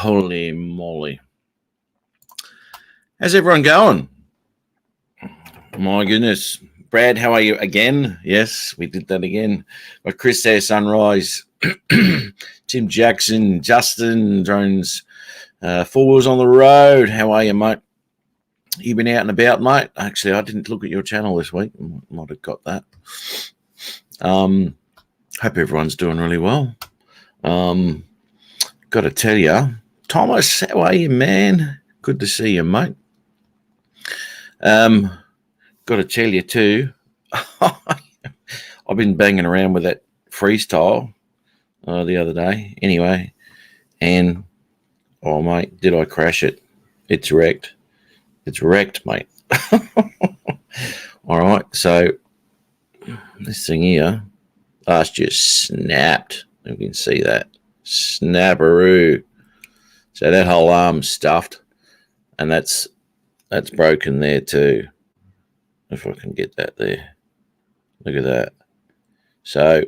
Holy moly. How's everyone going? My goodness. Brad, how are you again? Yes, we did that again. Got Chris there, Sunrise, Tim Jackson, Justin, Drones, Four Wheels on the Road. How are you, mate? You been out and about, mate? Actually, I didn't look at your channel this week. Might have got that. Hope everyone's doing really well. Got to tell you, Thomas, how are you, man? Good to see you, mate. Got to tell you too, I've been banging around with that freestyle the other day. Anyway, and oh mate, did I crash it? It's wrecked. It's wrecked, mate. All right, so this thing here, last just snapped. You can see that snapperoo. So that whole arm's stuffed, and that's broken there too. If I can get that there. Look at that. So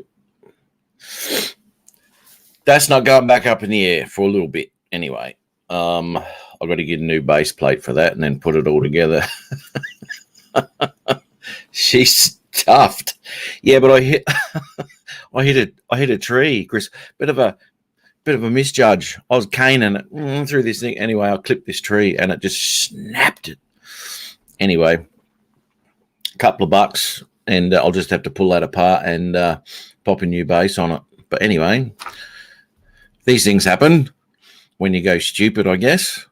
that's not going back up in the air for a little bit anyway. I've got to get a new base plate for that and then put it all together. She's stuffed. Yeah, but I hit a tree, Chris. Bit of a misjudge. I was caning it through this thing. Anyway, I clipped this tree and it just snapped it. Anyway, a couple of bucks, and I'll just have to pull that apart and pop a new base on it. But anyway, these things happen when you go stupid, I guess.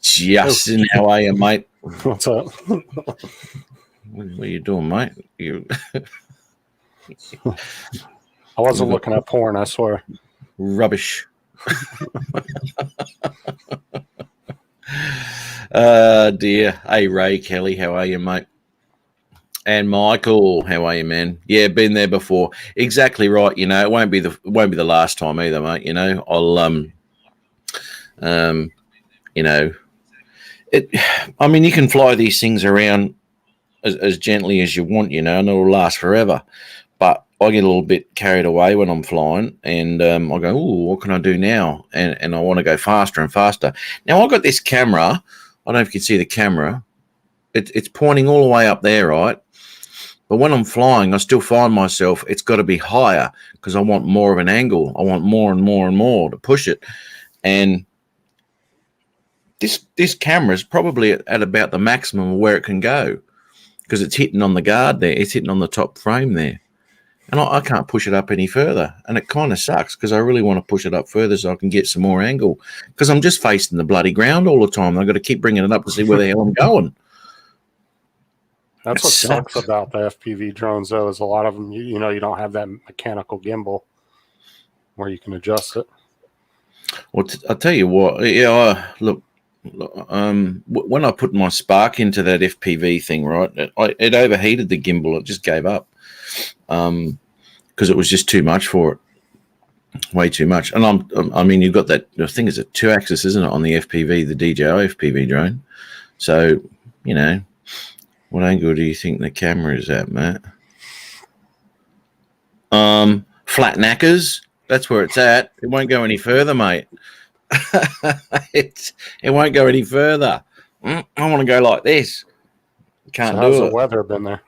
Justin, how are you, mate? What's up? What are you doing, mate? I wasn't looking at porn, I swear. Rubbish. Dear. Hey, Ray Kelly, how are you, mate? And Michael, how are you, man? Yeah, been there before. Exactly right. You know, it won't be the last time either, mate. You know, I'll you know, I mean, you can fly these things around as gently as you want, you know, and it'll last forever. But I get a little bit carried away when I'm flying, and I go, "Oh, what can I do now?" And I want to go faster and faster. Now I've got this camera. I don't know if you can see the camera. It's pointing all the way up there, right? But when I'm flying, I still find myself, it's got to be higher because I want more of an angle. I want more and more and more to push it. And this camera is probably at about the maximum of where it can go because it's hitting on the guard there. It's hitting on the top frame there. And I can't push it up any further. And it kind of sucks because I really want to push it up further so I can get some more angle because I'm just facing the bloody ground all the time. I've got to keep bringing it up to see where the hell I'm going. That's what sucks about the FPV drones, though, is a lot of them, you know, you don't have that mechanical gimbal where you can adjust it. Well, I'll tell you what. Yeah, look, when I put my spark into that FPV thing, right, it overheated the gimbal. It just gave up because it was just too much for it. Way too much. And I mean, you've got that, the thing is a 2-axis, isn't it, on the FPV, the DJI FPV drone? So, you know, what angle do you think the camera is at, Matt? Flat knackers. That's where it's at. It won't go any further, mate. It won't go any further. I want to go like this. Can't so do how's it. The weather been there?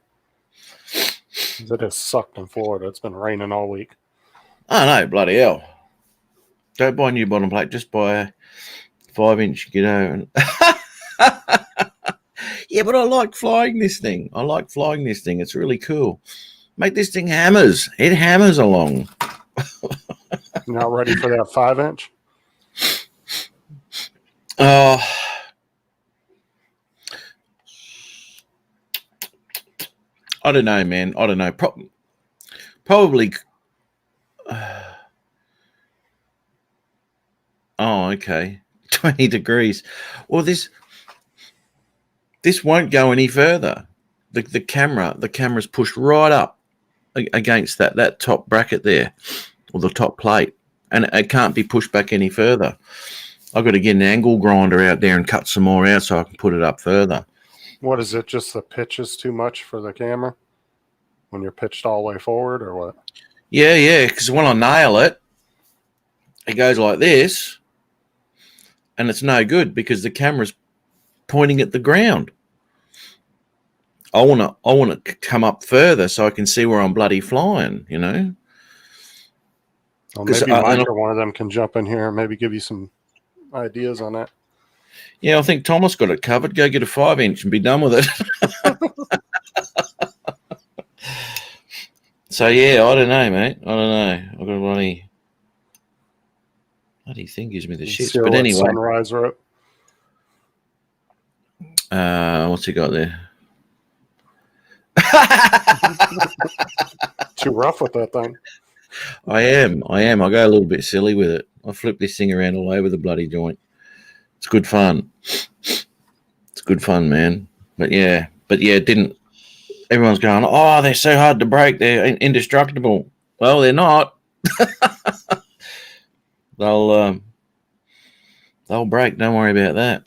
It has sucked in Florida. It's been raining all week. Oh, no, bloody hell. Don't buy a new bottom plate. Just buy a 5-inch, you know. Yeah, but I like flying this thing. It's really cool. Mate, this thing hammers. It hammers along. Not ready for that 5-inch? Oh, I don't know, man. I don't know. Probably. Oh, okay. 20 degrees. Well, this won't go any further. The camera's pushed right up against that top bracket there, or the top plate, and it can't be pushed back any further. I've got to get an angle grinder out there and cut some more out so I can put it up further. What is it? Just the pitch is too much for the camera when you're pitched all the way forward, or what? Yeah, because when I nail it, it goes like this, and it's no good because the camera's pointing at the ground. I want to come up further so I can see where I'm bloody flying, you know. Well, maybe Mike or one of them can jump in here and maybe give you some ideas on that. Yeah, I think Thomas got it covered. Go get a 5-inch and be done with it. So yeah, I don't know, mate. I don't know. I've got a bloody thing gives me the shits. But anyway, Sunrise Road. What's he got there? Too rough with that thing. I am. I go a little bit silly with it. I flip this thing around all over the bloody joint. It's good fun. It's good fun, man. But yeah, it didn't. Everyone's going, oh, they're so hard to break. They're indestructible. Well, they're not. They'll break. Don't worry about that.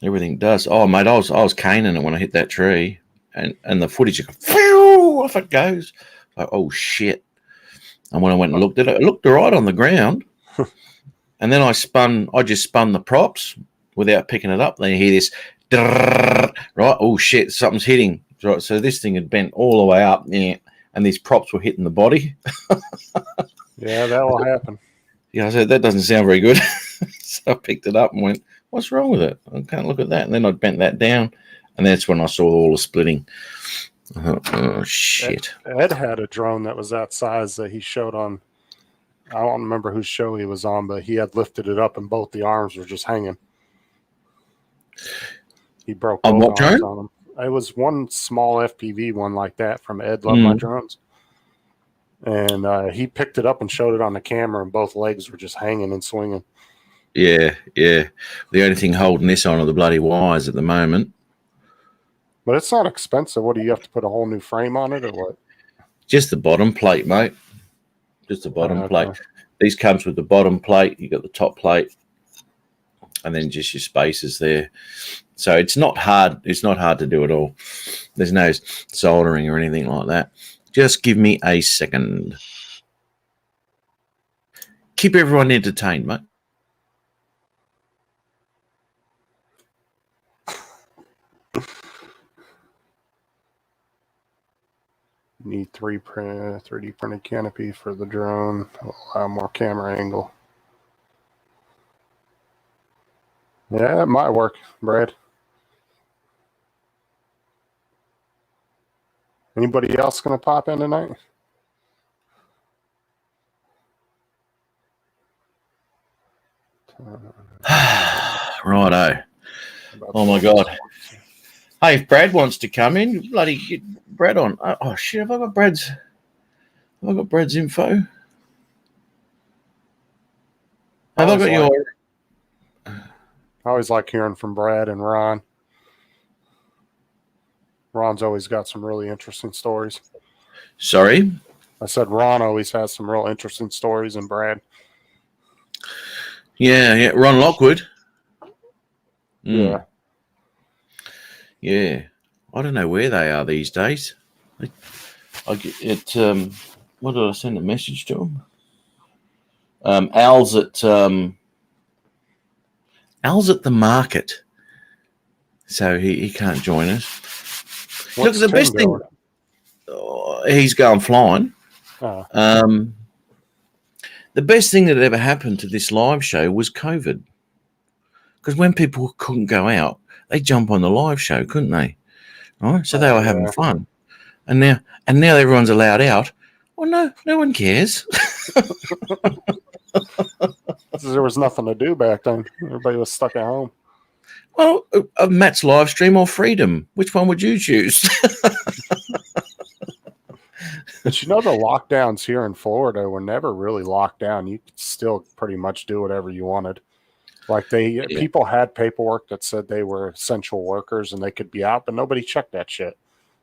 Everything does. Oh, mate, I was caning it when I hit that tree, and the footage off it goes. Like, oh shit! And when I went and looked at it, it looked all right on the ground. And then I just spun the props without picking it up. Then you hear this, right? Oh shit! Something's hitting. Right, so this thing had bent all the way up, yeah, and these props were hitting the body. Yeah, that will happen. Yeah, I said that doesn't sound very good. So I picked it up and went, what's wrong with it? I can't look at that. And then I bent that down, and that's when I saw all the splitting. I thought, oh shit! Ed had a drone that was that size that he showed on. I don't remember whose show he was on, but he had lifted it up and both the arms were just hanging. He broke on both what arms drone? on him. It was one small FPV one like that from Ed Love My Drones. And he picked it up and showed it on the camera, and both legs were just hanging and swinging. Yeah. The only thing holding this on are the bloody wires at the moment. But it's not expensive. What, do you have to put a whole new frame on it or what? Just the bottom plate, mate. Just the bottom plate. These comes with the bottom plate. You got the top plate, and then just your spacers there. So it's not hard. It's not hard to do at all. There's no soldering or anything like that. Just give me a second. Keep everyone entertained, mate. Need 3D printed canopy for the drone. Allow more camera angle. Yeah, it might work, Brad. Anybody else going to pop in tonight? Righto. Oh my God. Hey, if Brad wants to come in, bloody get Brad on. Oh shit, have I got Brad's info? Have I got your... I always like hearing from Brad and Ron. Ron's always got some really interesting stories. Sorry? I said Ron always has some real interesting stories, and Brad. Yeah, Ron Lockwood. Yeah. Yeah. I don't know where they are these days. I get it. What did I send a message to him? Al's at the market, so he can't join us. Look, the best thing. He's going flying. The best thing that ever happened to this live show was COVID, because when people couldn't go out, they jump on the live show, couldn't they? Right, so they were having fun, and now everyone's allowed out. Well, no one cares. There was nothing to do back then. Everybody was stuck at home. Well, Matt's live stream or freedom? Which one would you choose? But you know, the lockdowns here in Florida were never really locked down. You could still pretty much do whatever you wanted. Like people had paperwork that said they were essential workers and they could be out, but nobody checked that shit.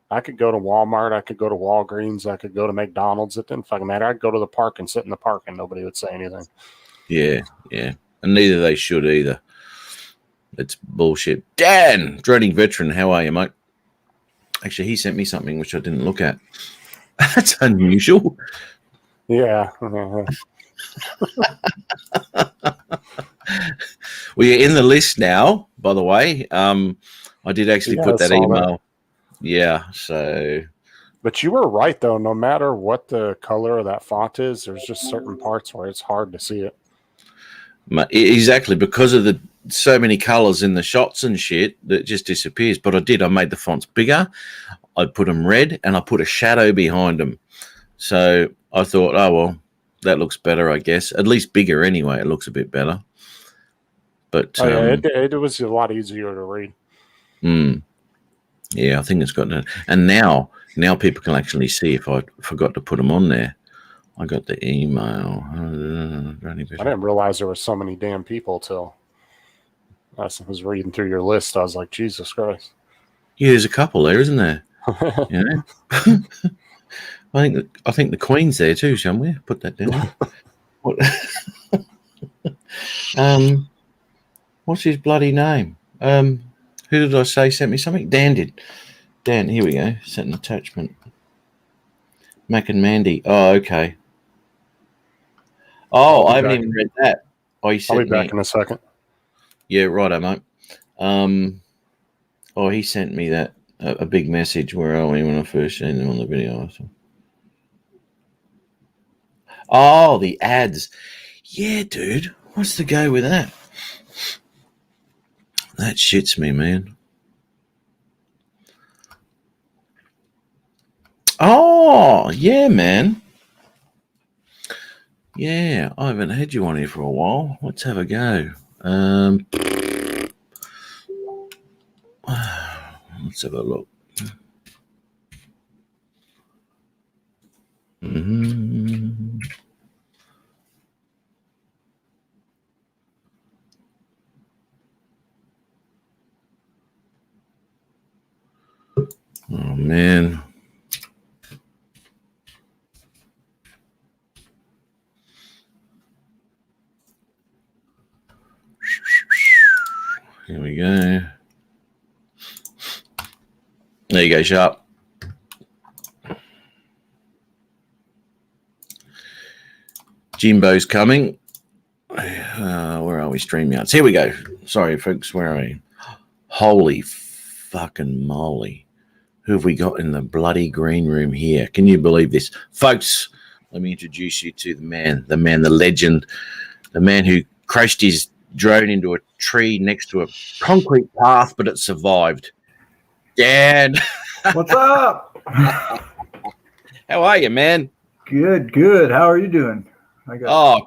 I could go to Walmart, I could go to Walgreens, I could go to McDonald's. It didn't fucking matter. I'd go to the park and sit in the park and nobody would say anything. Yeah. And neither they should either. It's bullshit. Dan, dreading veteran, how are you, mate? Actually, he sent me something which I didn't look at. That's unusual. Yeah. Well, you're in the list now, by the way. I did actually Yeah, put I that saw email. that. Yeah, so But you were right, though. No matter what the color of that font is, there's just certain parts where it's hard to see it. exactly because of the so many colors in the shots and shit that just disappears. But I made the fonts bigger. I put them red, and I put a shadow behind them. So I thought, oh well, that looks better, I guess. At least bigger anyway. It looks a bit better. But Oh, yeah, it was a lot easier to read. Yeah, I think it's gotten. And now people can actually see if I forgot to put them on there. I got the email. I didn't realize there were so many damn people till I was reading through your list. I was like, Jesus Christ. Yeah, there's a couple there, isn't there? You know? I think the Queen's there too somewhere. Put that down. What? What's his bloody name? Who did I say sent me something? Dan did. Dan, here we go. Sent an attachment. Mac and Mandy. Oh, okay. Oh, I haven't even read that. Oh, he I'll sent be back me. in a second. Yeah, righto, mate. Oh, he sent me that a big message. Where are we when I first seen them on the video? Oh, the ads. Yeah, dude. What's the go with that? That shits me, man. Oh, yeah, man. Yeah, I haven't had you on here for a while. Let's have a go. Let's have a look. Mm-hmm. Oh, man. Here we go. There you go, Sharp. Jimbo's coming. Where are we? StreamYards. Here we go. Sorry, folks. Where are we? Holy fucking moly. Who have we got in the bloody green room here? Can you believe this? Folks, let me introduce you to the man, the legend, the man who crashed his drone into a tree next to a concrete path, but it survived. Dan. What's up? How are you, man? Good. How are you doing?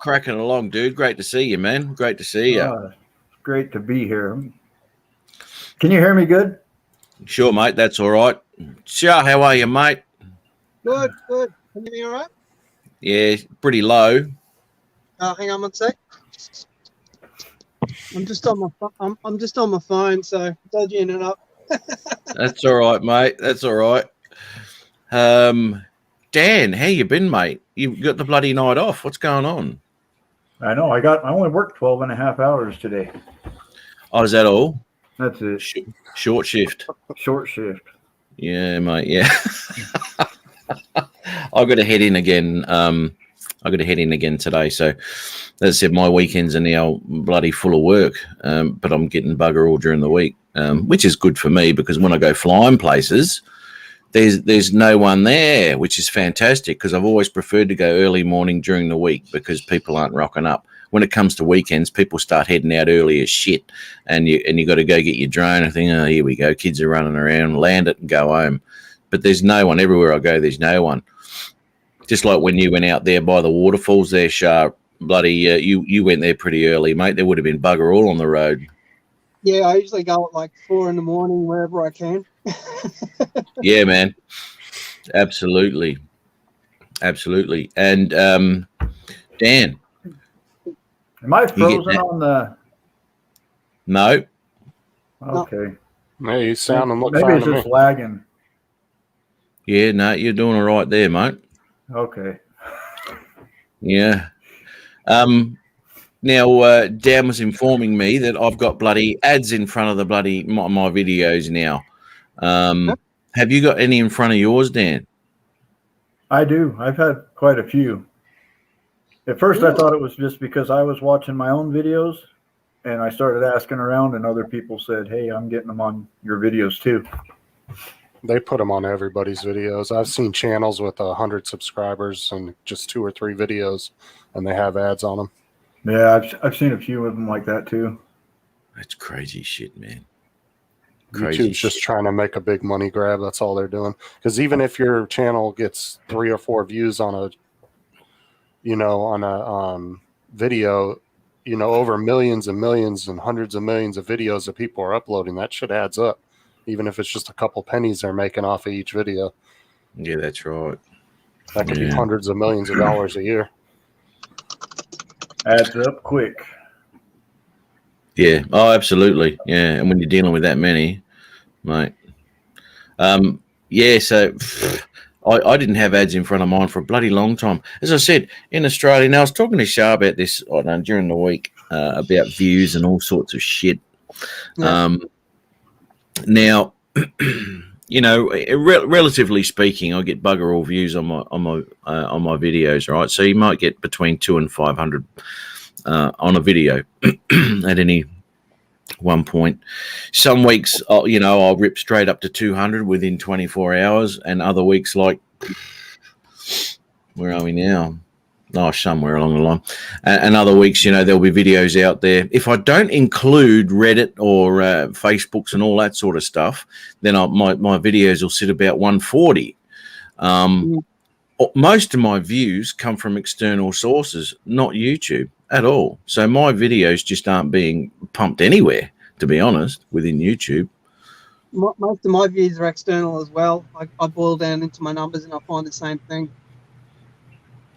Cracking along, dude. Great to see you, man. Great to see you. Great to be here. Can you hear me good? Sure, mate. That's all right. Sure, how are you, mate? Good. Can you hear me all right? Yeah, pretty low. Hang on one sec. I'm just on my phone, so dodging it up. That's all right, mate. That's all right. Dan, how you been, mate? You got the bloody night off. What's going on? I know. I only worked 12 and a half hours today. Oh, is that all? That's it. Short shift. Short shift. Yeah, mate. Yeah. I got to head in again. I got to head in again today. So, as I said, my weekends are now bloody full of work. But I'm getting bugger all during the week, which is good for me because when I go flying places, there's no one there, which is fantastic because I've always preferred to go early morning during the week because people aren't rocking up. When it comes to weekends, people start heading out early as shit, and you got to go get your drone. I think, oh, here we go, kids are running around, land it and go home. But there's no one everywhere I go. There's no one. Just like when you went out there by the waterfalls, there, Sharp. Bloody, you went there pretty early, mate. There would have been bugger all on the road. Yeah, I usually go at like 4 a.m, wherever I can. Yeah, man. Absolutely. And Dan. Am I frozen on the? No. Okay. Hey, you sound and look Maybe fine it's to just me. lagging. Yeah, no, you're doing all right there, mate. Okay. Yeah. Now, Dan was informing me that I've got bloody ads in front of the bloody my videos now. Have you got any in front of yours, Dan? I do. I've had quite a few. At first, I thought it was just because I was watching my own videos, and I started asking around, and other people said, "Hey, I'm getting them on your videos too." They put them on everybody's videos. I've seen channels with 100 subscribers and just 2 or 3 videos, and they have ads on them. Yeah, I've seen a few of them like that too. That's crazy shit, man. YouTube's just trying to make a big money grab. That's all they're doing. Because even if your channel gets 3 or 4 views on a, video, over millions and millions and hundreds of millions of videos that people are uploading, that shit adds up. Even if it's just a couple pennies they're making off of each video. Yeah, that's right. That could be hundreds of millions of dollars a year. Adds up quick. Yeah. Oh, absolutely. Yeah. And when you're dealing with that many, mate. Yeah. So I didn't have ads in front of mine for a bloody long time. As I said, in Australia, now I was talking to Shah about this during the week about views and all sorts of shit. Yeah. Now, relatively speaking, I get bugger all views on my my videos, right? So you might get between 200 and 500 on a video at any one point. Some weeks, I'll rip straight up to 200 within 24 hours, and other weeks, like, where are we now? Oh, somewhere along the line. And other weeks, there'll be videos out there. If I don't include Reddit or Facebooks and all that sort of stuff, then my videos will sit about 140. Most of my views come from external sources, not YouTube at all. So my videos just aren't being pumped anywhere, to be honest, within YouTube. Most of my views are external as well. I boil down into my numbers and I find the same thing.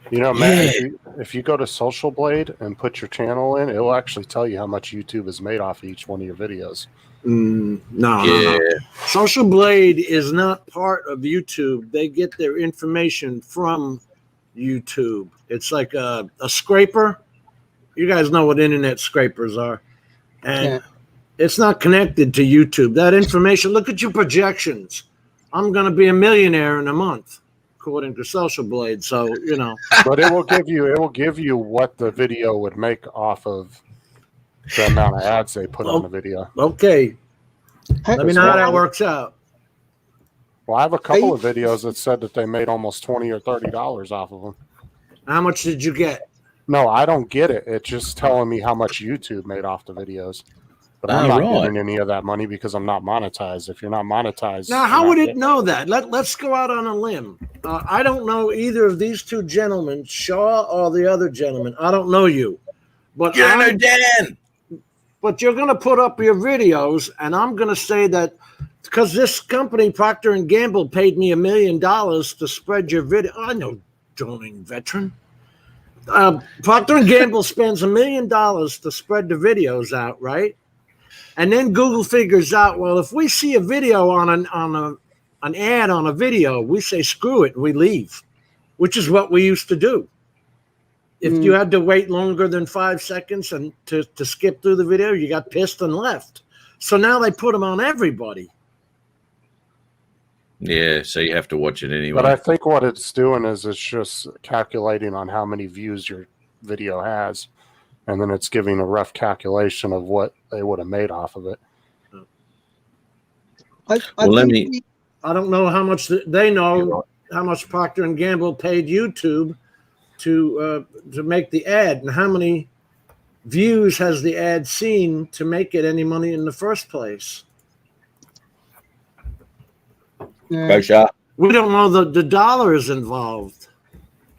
Matt, if you go to Social Blade and put your channel in, it'll actually tell you how much YouTube has made off of each one of your videos. No. Social Blade is not part of YouTube. They get their information from YouTube. It's like a scraper. You guys know what internet scrapers are. And it's not connected to YouTube. That information, look at your projections. I'm going to be a millionaire in a month, according to Social Blade. So, But it will give you what the video would make off of the amount of ads they put on the video. Okay. Let me know how that works out. Well, I have a couple of videos that said that they made almost $20 or $30 off of them. How much did you get? No, I don't get it. It's just telling me how much YouTube made off the videos. But I'm not getting any of that money because I'm not monetized. If you're not monetized. Now, how would it know that? Let's go out on a limb. I don't know either of these two gentlemen, Shaw or the other gentleman. I don't know you. But Dan. But you're going to put up your videos, and I'm going to say that because this company, Procter & Gamble, paid me $1 million to spread your video. I know, droning veteran. Procter & Gamble spends $1 million to spread the videos out, right? And then Google figures out, well, if we see a video on an ad on a video, we say, screw it, and we leave, which is what we used to do. If you had to wait longer than 5 seconds and to skip through the video, you got pissed and left. So now they put them on everybody. Yeah, so you have to watch it anyway. But I think what it's doing is it's just calculating on how many views your video has, and then it's giving a rough calculation of what they would have made off of it. I don't know how much they know how much Procter & Gamble paid YouTube to make the ad, and how many views has the ad seen to make it any money in the first place. Yeah. We don't know the dollars involved.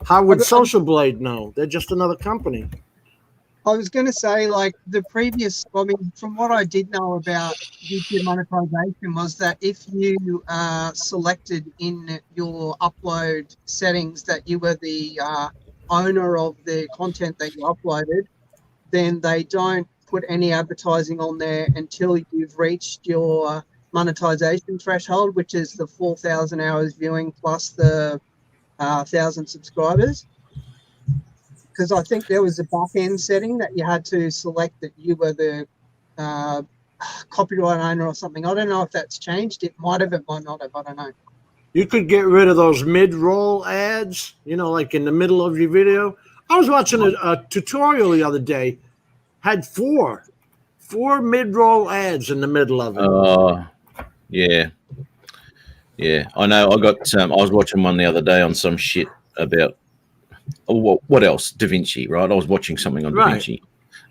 How would Social Blade know? They're just another company. I was going to say, like, from what I did know about YouTube monetization was that if you selected in your upload settings that you were the owner of the content that you uploaded, then they don't put any advertising on there until you've reached your monetization threshold, which is the 4,000 hours viewing plus the 1,000 subscribers. Because I think there was a back end setting that you had to select that you were the copyright owner or something. I don't know if that's changed. It might have, it might not have. I don't know. You could get rid of those mid-roll ads, like in the middle of your video. I was watching a tutorial the other day, had four mid-roll ads in the middle of it. Oh, yeah. Yeah, I know. I was watching one the other day on some shit about what else? Da Vinci, right? I was watching something on Da Right. Vinci,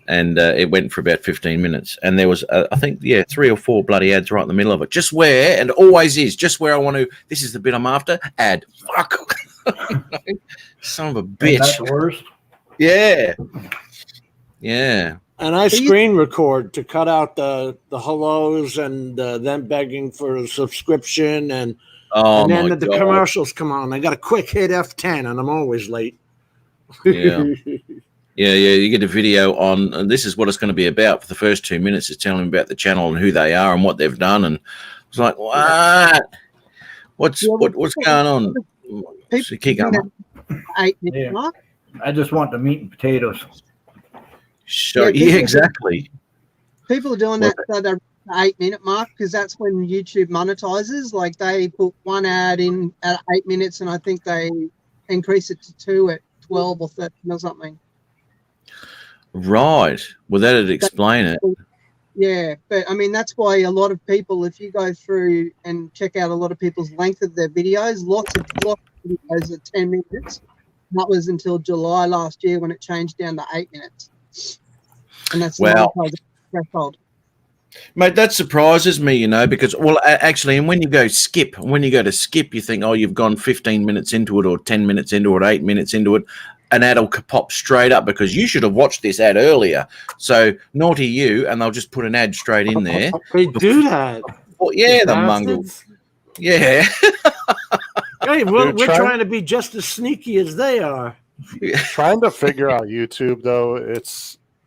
and it went for about 15 minutes, and there was I think 3 or 4 bloody ads right in the middle of it, just where, and always is, just where I want to. This is the bit I'm after. Ad. Fuck. Son of a And that's bitch. the worst. Yeah. Yeah. And I screen record to cut out the hellos and them begging for a subscription, and Oh then my the god. commercials come on. I got a quick hit F10, and I'm always late. Yeah. Yeah, you get a video on, and this is what it's going to be about for the first 2 minutes. Is telling them about the channel and who they are and what they've done, and it's like, what? What's going on? So keep People going. 8 minute Yeah. mark. I just want the meat and potatoes. So, Yeah, yeah, people- exactly. People are doing that so they're at the 8 minute mark because that's when YouTube monetizes. Like they put one ad in at 8 minutes, and I think they increase it to 2 at 12 or 13 or something. Right. Well, that'd explain it. Yeah, but I mean that's why a lot of people, if you go through and check out a lot of people's length of their videos, lots of videos are 10 minutes. That was until July last year when it changed down to 8 minutes, and that's the Well- monetization threshold. Mate, that surprises me, because, well, actually, and when you go to skip, you think, oh, you've gone 15 minutes into it or 10 minutes into it, 8 minutes into it. An ad will pop straight up because you should have watched this ad earlier. So naughty you, and they'll just put an ad straight in there. They do that. Well, yeah, the mongrel. Bastards. Yeah. Hey, we're Dude, try- trying to be just as sneaky as they are. Trying to figure out YouTube though,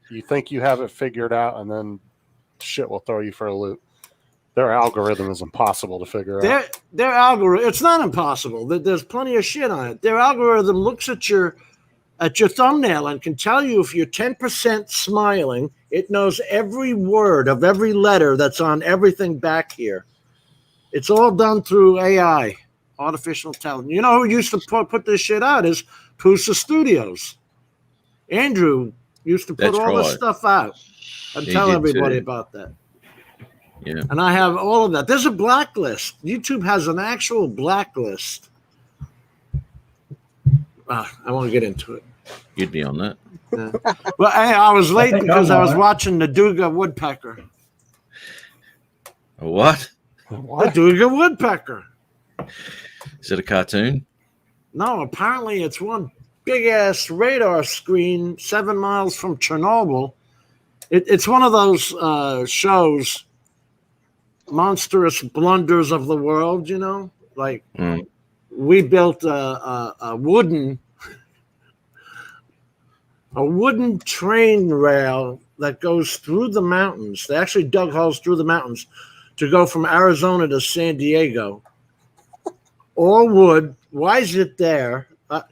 you think you have it figured out, and then shit will throw you for a loop. Their algorithm is impossible to figure out. Their algorithm, it's not impossible. There's plenty of shit on it. Their algorithm looks at your thumbnail and can tell you if you're 10% smiling. It knows every word of every letter that's on everything back here. It's all done through AI, artificial intelligence. You know who used to put this shit out is Pusa Studios. Andrew used to put That's all this right. stuff out and He tell did everybody too. about that. Yeah. And I have all of that. There's a blacklist. YouTube has an actual blacklist. I won't get into it. You'd be on that. Well, I was late think because I'm I was on it. watching the Duga Woodpecker. What? The What? Duga Woodpecker. Is it a cartoon? No, apparently it's one big ass radar screen 7 miles from Chernobyl. It's one of those shows, monstrous blunders of the world. Like Mm. we built a wooden train rail that goes through the mountains. They actually dug holes through the mountains to go from Arizona to San Diego. All wood. Why is it there? All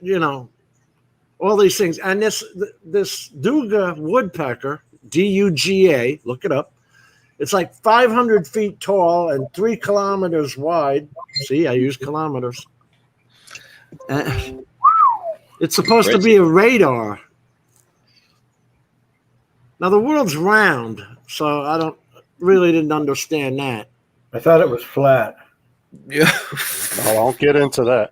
these things. And this Duga Woodpecker, Duga, look it up. It's like 500 feet tall and 3 kilometers wide. See, I use kilometers. It's supposed to be a radar. Now the world's round, so I didn't understand that. I thought it was flat. Yeah. I won't get into that.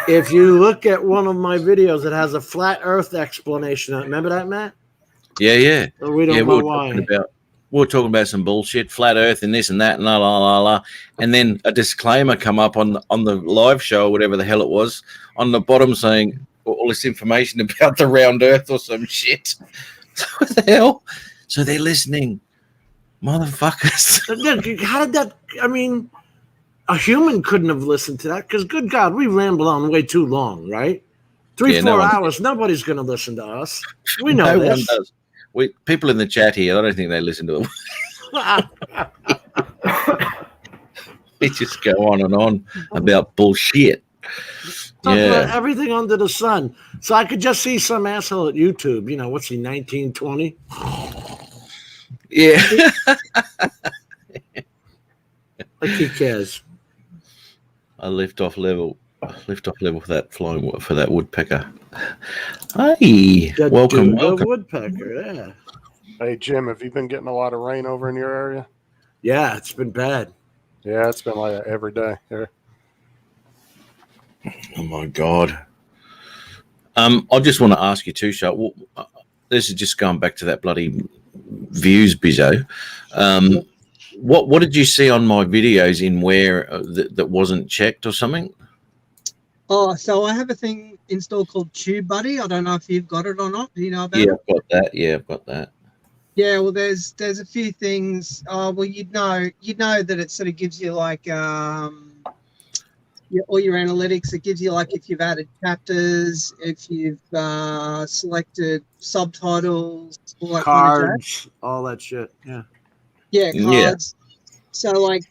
If you look at one of my videos, it has a flat Earth explanation. Remember that, Matt? Yeah. Or we don't Yeah, know we why. were talking about some bullshit, flat Earth and this and that and la la la la, and then a disclaimer come up on the live show, or whatever the hell it was, on the bottom saying all this information about the round Earth or some shit. What the hell? So they're listening, motherfuckers. How did that? I mean, a human couldn't have listened to that because, good God, we ramble on way too long, right? 3-4 no one- hours. Nobody's going to listen to us. We know No one this. does. People in the chat here, I don't think they listen to them. They just go on about bullshit. Talk about Yeah. everything under the sun. So I could just see some asshole at YouTube. What's he, 1920? Yeah. Like he cares. I lift off level for that woodpecker. Hey, The welcome, Duga welcome. woodpecker. Yeah, Hey, Jim, have you been getting a lot of rain over in your area? yeah, it's been bad. Yeah, it's been like that every day here. Oh my God. I just want to ask you too, Sharp. This is just going back to that bloody views, Bizzo. What did you see on my videos in where that wasn't checked or something? Oh, so I have a thing installed called TubeBuddy. I don't know if you've got it or not. Do you know about Yeah, it? I've got that. Yeah, I've got that. Yeah, well, there's a few things. Well, you'd know that it sort of gives you like all your analytics. It gives you like if you've added chapters, if you've selected subtitles, all that kind of jazz. Cards, all that shit. Yeah. Yeah, Yeah. cards. So like,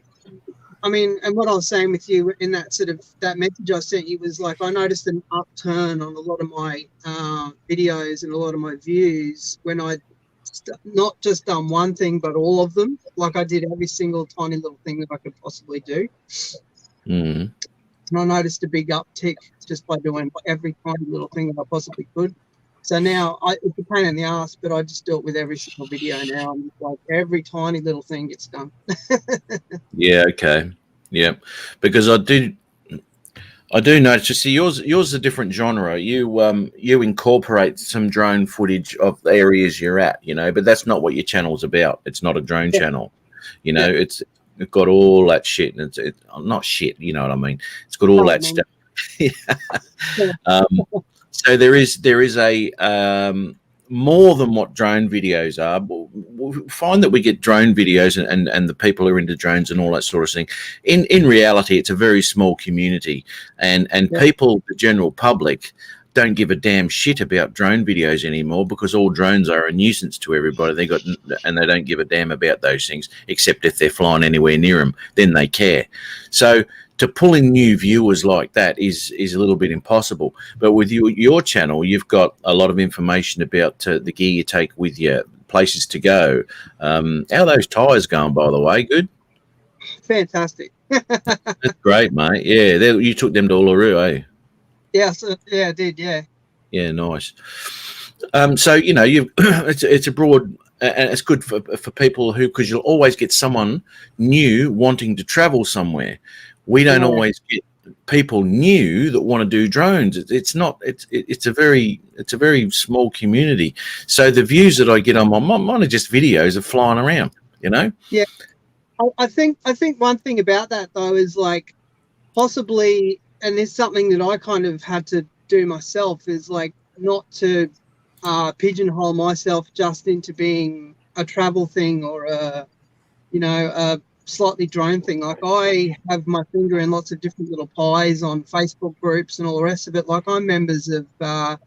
I mean, and what I was saying with you in that sort of that message I sent you was like I noticed an upturn on a lot of my videos and a lot of my views when I not just done one thing but all of them. Like I did every single tiny little thing that I could possibly do. Mm. And I noticed a big uptick just by doing every tiny little thing that I possibly could. So now it's a pain in the ass, but I just do it with every single video now. And like every tiny little thing gets done. Yeah. Okay. Yeah. Because I do notice. You see, yours is a different genre. You incorporate some drone footage of the areas you're at, but that's not what your channel's about. It's not a drone channel. It's got all that shit, and it's not shit. You know what I mean? It's got all that stuff. So there is a more than what drone videos are. We'll find that we get drone videos and the people who are into drones and all that sort of thing. In reality, it's a very small community, and people, the general public, don't give a damn shit about drone videos anymore because all drones are a nuisance to everybody. And they don't give a damn about those things, except if they're flying anywhere near them, then they care. So to pull in new viewers like that is a little bit impossible. But with your channel, you've got a lot of information about the gear you take with you, places to go. How are those tires going, by the way? Good? Fantastic. That's great, mate. Yeah, you took them to Uluru, eh? Yeah, I did, yeah. Yeah, nice. So it's a broad, and it's good for people because you'll always get someone new wanting to travel somewhere. We don't always get people new that want to do drones. It's a very small community. So the views that I get on mine are just videos of flying around. Yeah, I think one thing about that though is like possibly, and it's something that I kind of had to do myself, is like not to pigeonhole myself just into being a travel thing or a slightly drone thing. Like I have my finger in lots of different little pies on Facebook groups and all the rest of it. Like I'm members of a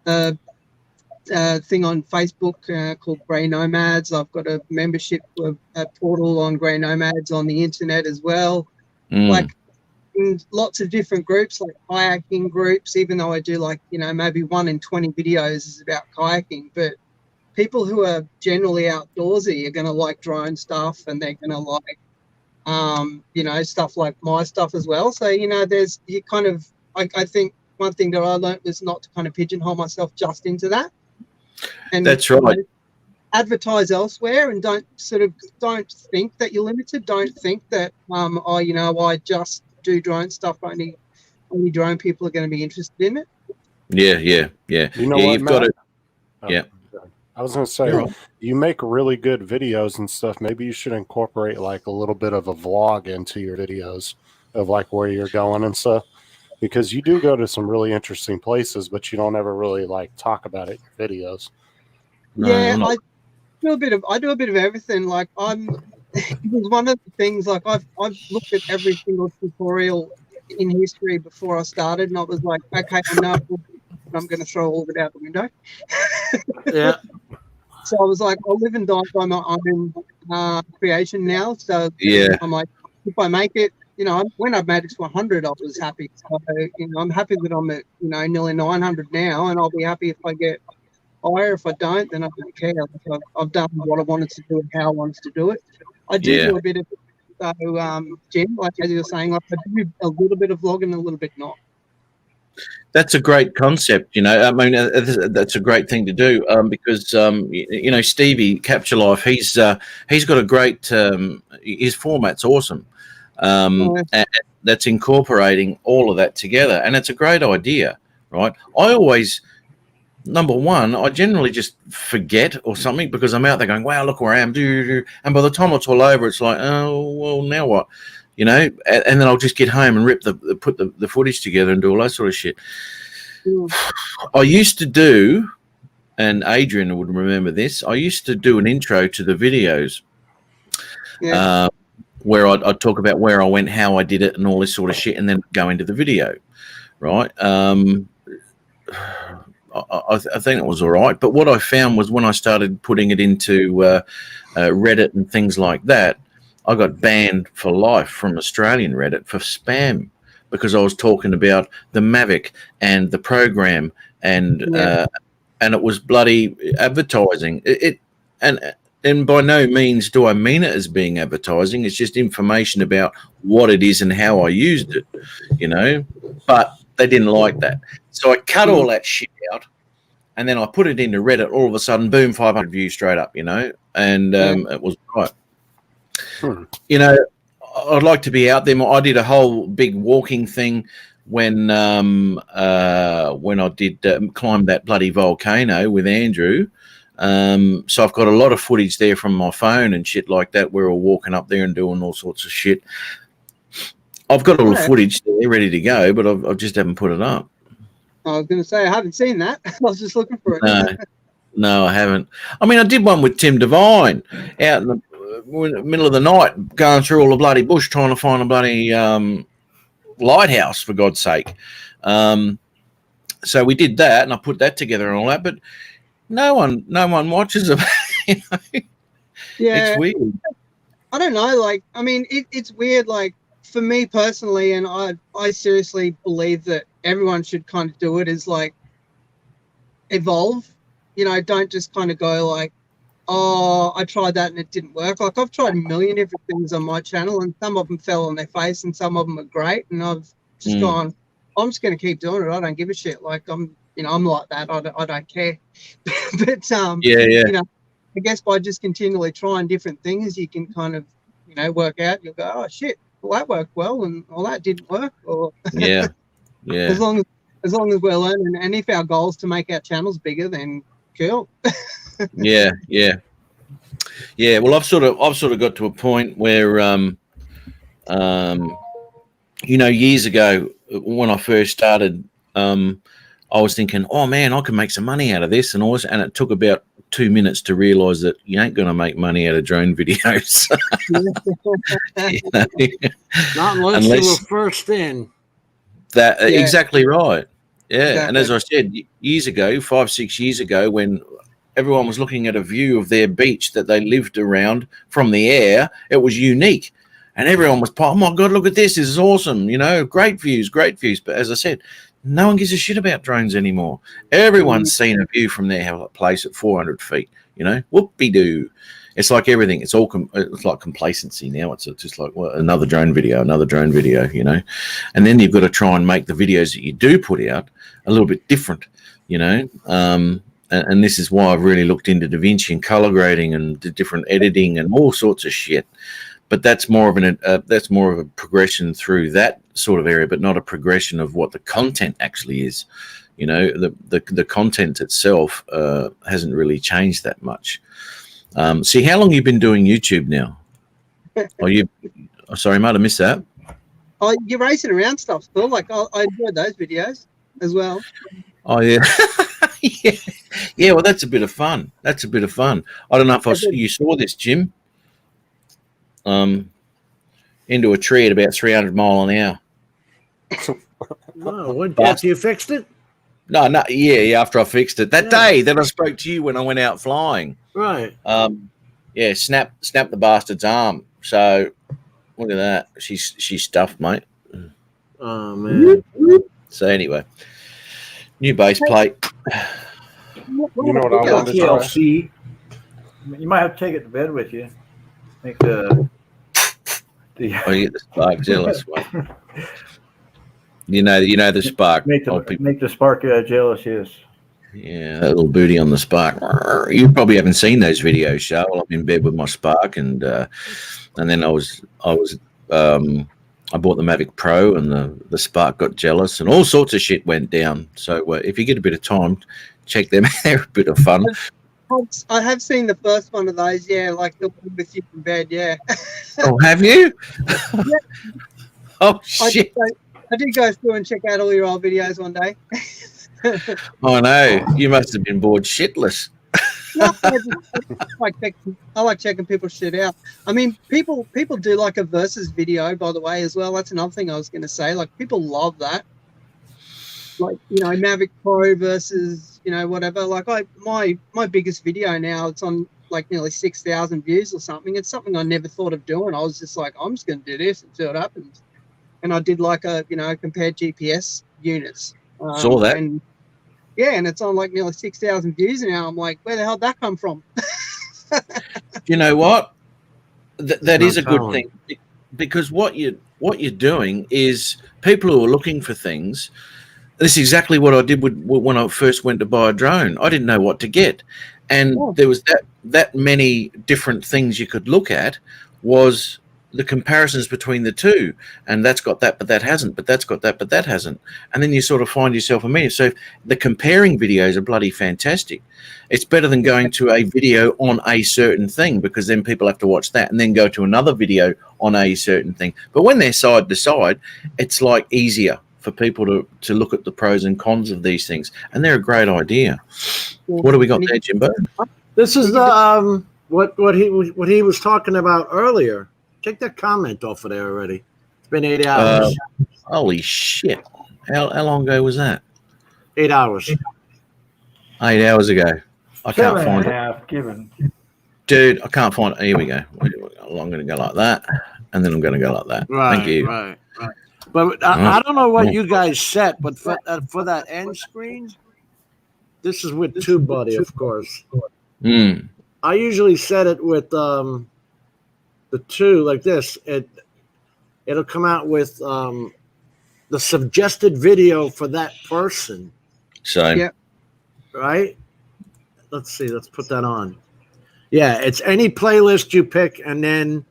thing on Facebook called Grey Nomads. I've got a membership of a portal on Grey Nomads on the internet as well. Like in lots of different groups, like kayaking groups, even though I do like, maybe 1 in 20 videos is about kayaking, but people who are generally outdoorsy are going to like drone stuff, and they're going to like, stuff like my stuff as well. So, there's you kind of, I think one thing that I learned was not to kind of pigeonhole myself just into that. And that's right. Advertise elsewhere, and don't think that you're limited. Don't think that, I just do drone stuff. Only drone people are going to be interested in it. Yeah. You know what, you've got it. Yeah. I was going to say, you make really good videos and stuff. Maybe you should incorporate like a little bit of a vlog into your videos of like where you're going and stuff, because you do go to some really interesting places, but you don't ever really like talk about it in your videos. No, yeah, I do a bit of everything. Like it was one of the things, like I've looked at every single tutorial in history before I started, and I was like, okay, I know I'm going to throw all of it out the window. Yeah. So I was like, I'll live and die by my own creation now. So yeah, I'm like, if I make it, when I made it to 100, I was happy. So, I'm happy that I'm at, nearly 900 now, and I'll be happy if I get higher. If I don't, then I don't care. Like I've done what I wanted to do and how I wanted to do it. I do a bit of, Jim, like as you were saying, like I do a little bit of vlogging and a little bit not. That's a great concept, you know. I mean, that's a great thing to do because you know, Stevie Capture Life. He's got a great. His format's awesome. And that's incorporating all of that together, and it's a great idea, right? I always, number one, I generally just forget or something because I'm out there going, "Wow, look where I am," and by the time it's all over, it's like, "Oh, well, now what?" You know, and then I'll just get home and put the footage together and do all that sort of shit. I used to do, and Adrian would remember this, I used to do an intro to the videos where I'd talk about where I went, how I did it, and all this sort of shit, and then go into the video, right? I think it was all right. But what I found was when I started putting it into Reddit and things like that, I got banned for life from Australian Reddit for spam because I was talking about the Mavic and the program and it was bloody advertising. And by no means do I mean it as being advertising. It's just information about what it is and how I used it, you know. But they didn't like that, so I cut all that shit out, and then I put it into Reddit. All of a sudden, boom, 500 views straight up, you know, and it was right. You know, I'd like to be out there more. I did a whole big walking thing when I did climb that bloody volcano with Andrew. So I've got a lot of footage there from my phone and shit like that. We're all walking up there and doing all sorts of shit. I've got all the footage there ready to go, but I just haven't put it up. I was going to say, I haven't seen that. I was just looking for it. No, I haven't. I mean, I did one with Tim Devine out in the middle of the night, going through all the bloody bush trying to find a bloody lighthouse, for God's sake. So we did that, and I put that together and all that, but no one watches them. You know? Yeah, it's weird. I don't know. Like, I mean, it's weird. Like, for me personally, and I seriously believe that everyone should kind of do it, is like evolve. You know, don't just kind of go like, oh, I tried that and it didn't work. Like, I've tried a million different things on my channel, and some of them fell on their face, and some of them are great. And I've just gone, I'm just going to keep doing it. I don't give a shit. Like, I'm like that. I don't care. But you know, I guess by just continually trying different things, you can kind of, you know, work out. You'll go, oh shit, well that worked well, and all that didn't work. Or yeah. As long as we're learning, and if our goal is to make our channels bigger, then cool. Yeah. Well, I've sort of got to a point where, you know, years ago when I first started, I was thinking, oh man, I can make some money out of this, and it took about 2 minutes to realize that you ain't going to make money out of drone videos. You know? Not unless you were first in. That exactly right. Yeah, Exactly. And as I said years ago, 5-6 years ago, when everyone was looking at a view of their beach that they lived around from the air, it was unique, and everyone was, oh my God, look at this is awesome, you know, great views. But as I said, no one gives a shit about drones anymore. Everyone's seen a view from their place at 400 feet, you know, whoopie-doo. It's like everything. It's all it's like complacency now. It's just like, well, another drone video, you know. And then you've got to try and make the videos that you do put out a little bit different, you know. And this is why I've really looked into DaVinci and color grading and the different editing and all sorts of shit. But that's more of a progression through that sort of area, but not a progression of what the content actually is. You know, the content itself hasn't really changed that much. See, how long have you been doing YouTube now? Sorry, mate, I missed that. Oh, you're racing around stuff still. Like, I enjoyed those videos as well. Oh yeah. Yeah. Well, that's a bit of fun. I don't know if you saw this, Jim. Into a tree at about 300 mile an hour. Oh, after you fixed it? No. Yeah. After I fixed it that day that I spoke to you when I went out flying. Right. Yeah. Snap the bastard's arm. So look at that. She's stuffed, mate. Oh man. So anyway, new base plate. You know what I wanted to try? TLC. You might have to take it to bed with you. Make the I get the spark jealous one. You know the Spark. Make the Spark jealous. Yes. Yeah, that little booty on the Spark. You probably haven't seen those videos, Shah. Well, I'm in bed with my Spark, and then I bought the Mavic Pro, and the Spark got jealous, and all sorts of shit went down. So if you get a bit of time, check them out. They're a bit of fun. I have seen the first one of those, yeah, like the one with you in bed, yeah. Oh, have you? Yeah. Oh, shit. I did go through and check out all your old videos one day. I know. You must have been bored shitless. No, I like checking people's shit out. I mean, people do like a versus video, by the way, as well. That's another thing I was going to say. Like, people love that. Like, you know, Mavic Pro versus, you know, whatever. Like, my biggest video now, it's on like nearly 6,000 views or something. It's something I never thought of doing. I was just like, I'm just going to do this and see what happens. And I did like compared GPS units. Saw that. And it's on like nearly 6,000 views now. I'm like, where the hell did that come from? You know what? That is a good thing, because what you're doing is people who are looking for things. This is exactly what I did when I first went to buy a drone. I didn't know what to get, and there was that many different things you could look at. Was the comparisons between the two, and that's got that, but that hasn't, but that's got that, but that hasn't. And then you sort of find yourself a menu. So the comparing videos are bloody fantastic. It's better than going to a video on a certain thing, because then people have to watch that and then go to another video on a certain thing. But when they're side to side, it's like easier for people to look at the pros and cons of these things. And they're a great idea. What do we got there, Jimbo? This is the what he was talking about earlier. Take that comment off of there already. It's been 8 hours. Holy shit. How long ago was that? 8 hours. 8 hours ago. I can't find it. Given. Dude, I can't find it. Here we go. I'm going to go like that, and then I'm going to go like that. Right, Thank you. Right. But I don't know what you guys set, but for that end screen, this is with TubeBuddy, of course. Mm. I usually set it with the two like this. It'll come out with the suggested video for that person. So, yeah. Right? Let's see. Let's put that on. Yeah, it's any playlist you pick, and then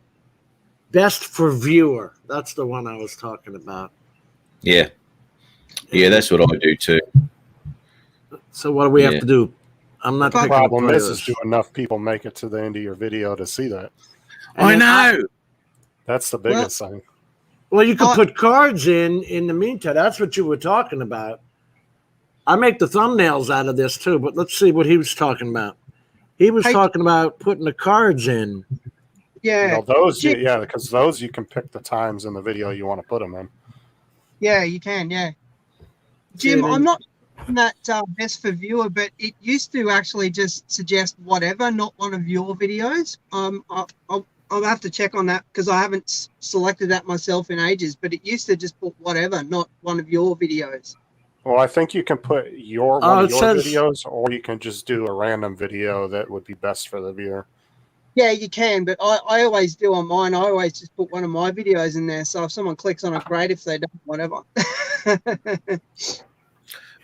best for viewer. That's the one I was talking about. yeah. Yeah, that's what I do too. So what do we have to do? I'm not The picking problem a is playlist. do enough people make it to the end of your video to see that? And I then know. That's the biggest thing. Well, you could put cards in the meantime. That's what you were talking about. I make the thumbnails out of this too, but let's see what he was talking about. He was talking about putting the cards in. Yeah. Because those you can pick the times in the video you want to put them in. Yeah, you can, yeah. Jim, I'm not on that best for viewer, but it used to actually just suggest whatever, not one of your videos. I'll have to check on that because I haven't selected that myself in ages, but it used to just put whatever, not one of your videos. Well, I think you can put one of your videos, or you can just do a random video that would be best for the viewer. Yeah, you can, but I always do on mine. I always just put one of my videos in there. So if someone clicks on it, great. If they don't, whatever.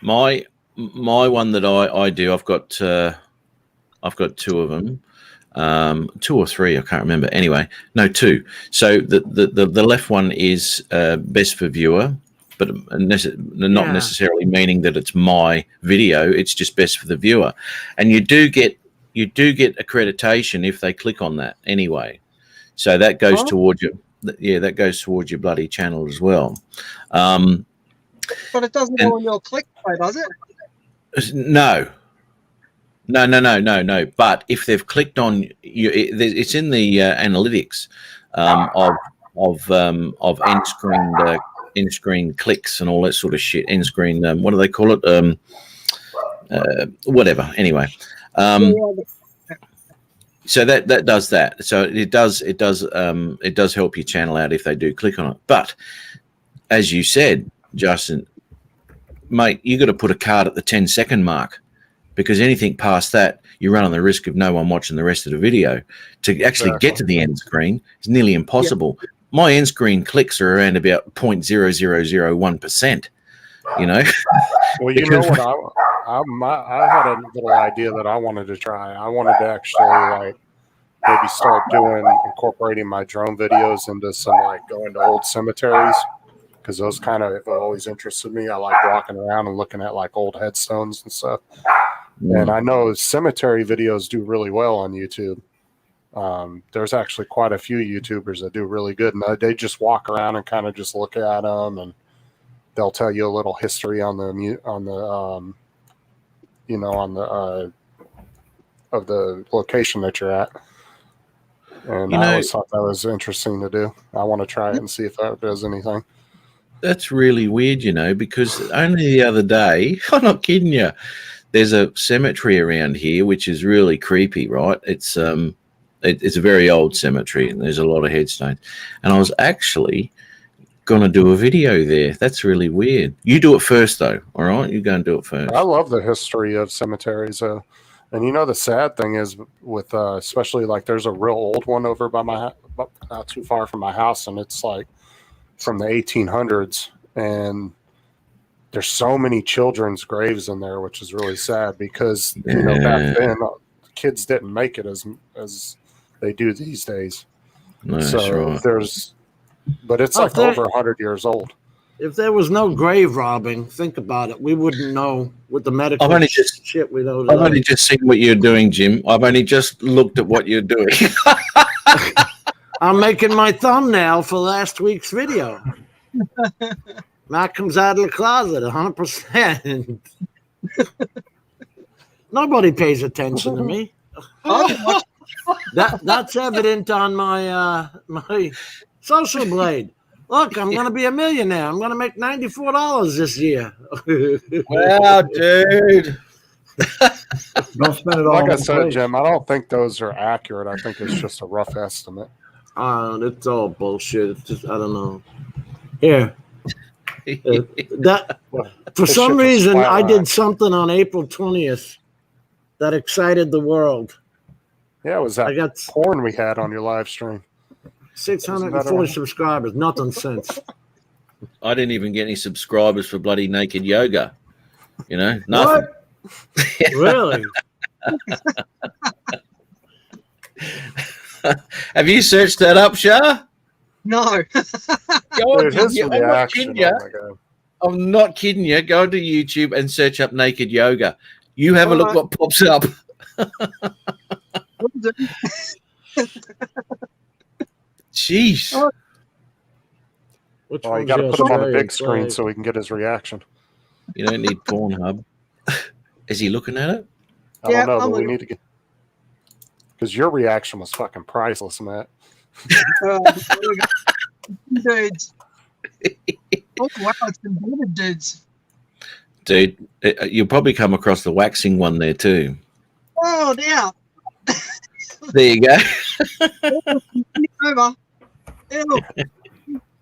My one that I do, I've got two of them, 2 or 3, I can't remember. Anyway, no, 2. So the left one is best for viewer, but not necessarily meaning that it's my video. It's just best for the viewer, and you do get accreditation if they click on that anyway. So that goes towards your that goes towards your bloody channel as well. But it doesn't go on your click, does it? No. But if they've clicked on you, it's in the analytics of end screen clicks and all that sort of shit. End screen, what do they call it? Whatever. Anyway. So that does that. So it does help your channel out if they do click on it. But as you said, Justin, mate, you got to put a card at the 10-second mark, because anything past that, you run on the risk of no one watching the rest of the video. To actually get to the end screen is nearly impossible. my end screen clicks are around about 0.0001%. You know, Well, you know what? I had a little idea that I wanted to try. I wanted to actually like maybe start incorporating my drone videos into some like going to old cemeteries, because those kind of have always interested me. I like walking around and looking at like old headstones and stuff. And I know cemetery videos do really well on YouTube. There's actually quite a few YouTubers that do really good, and they just walk around and kind of just look at them, and they'll tell you a little history of the location that you're at. And I always thought that was interesting to do. I want to try it and see if that does anything. That's really weird, you know, because only the other day, I'm not kidding you, there's a cemetery around here which is really creepy, right? It's a very old cemetery and there's a lot of headstones. And I was actually going to do a video there. That's really weird. You do it first, though, all right? You go and do it first. I love the history of cemeteries. And you know, the sad thing is with especially like there's a real old one over by not too far from my house, and it's like from the 1800s, and there's so many children's graves in there, which is really sad because you know back then kids didn't make it as they do these days. No, so right. But it's like over 100 years old. If there was no grave robbing, think about it. We wouldn't know with the medical shit we know. I've only just seen what you're doing, Jim. I've only just looked at what you're doing. I'm making my thumbnail for last week's video. Matt comes out of the closet 100%. Nobody pays attention to me. That's evident on my Social Blade. Look, I'm going to be a millionaire. I'm going to make $94 this year. Wow, dude. Don't spend it all. Like I said, Jim, I don't think those are accurate. I think it's just a rough estimate. It's all bullshit. It's just, I don't know. Here. For some reason, I did something on April 20th that excited the world. Yeah, it was that porn we had on your live stream. 640 subscribers, nothing since. I didn't even get any subscribers for bloody naked yoga. You know, nothing. Really? Have you searched that up, Shah? No. I'm not kidding you. Go to YouTube and search up naked yoga. You have a look what pops up. Jeez. You got to put him on the big screen so we can get his reaction. You don't need Pornhub. Is he looking at it? I don't know, but we need to get... Because your reaction was fucking priceless, Matt. Dudes. Oh, wow, it's been good, dudes. Dude, you'll probably come across the waxing one there too. Oh, yeah. There you go. Over. Ew.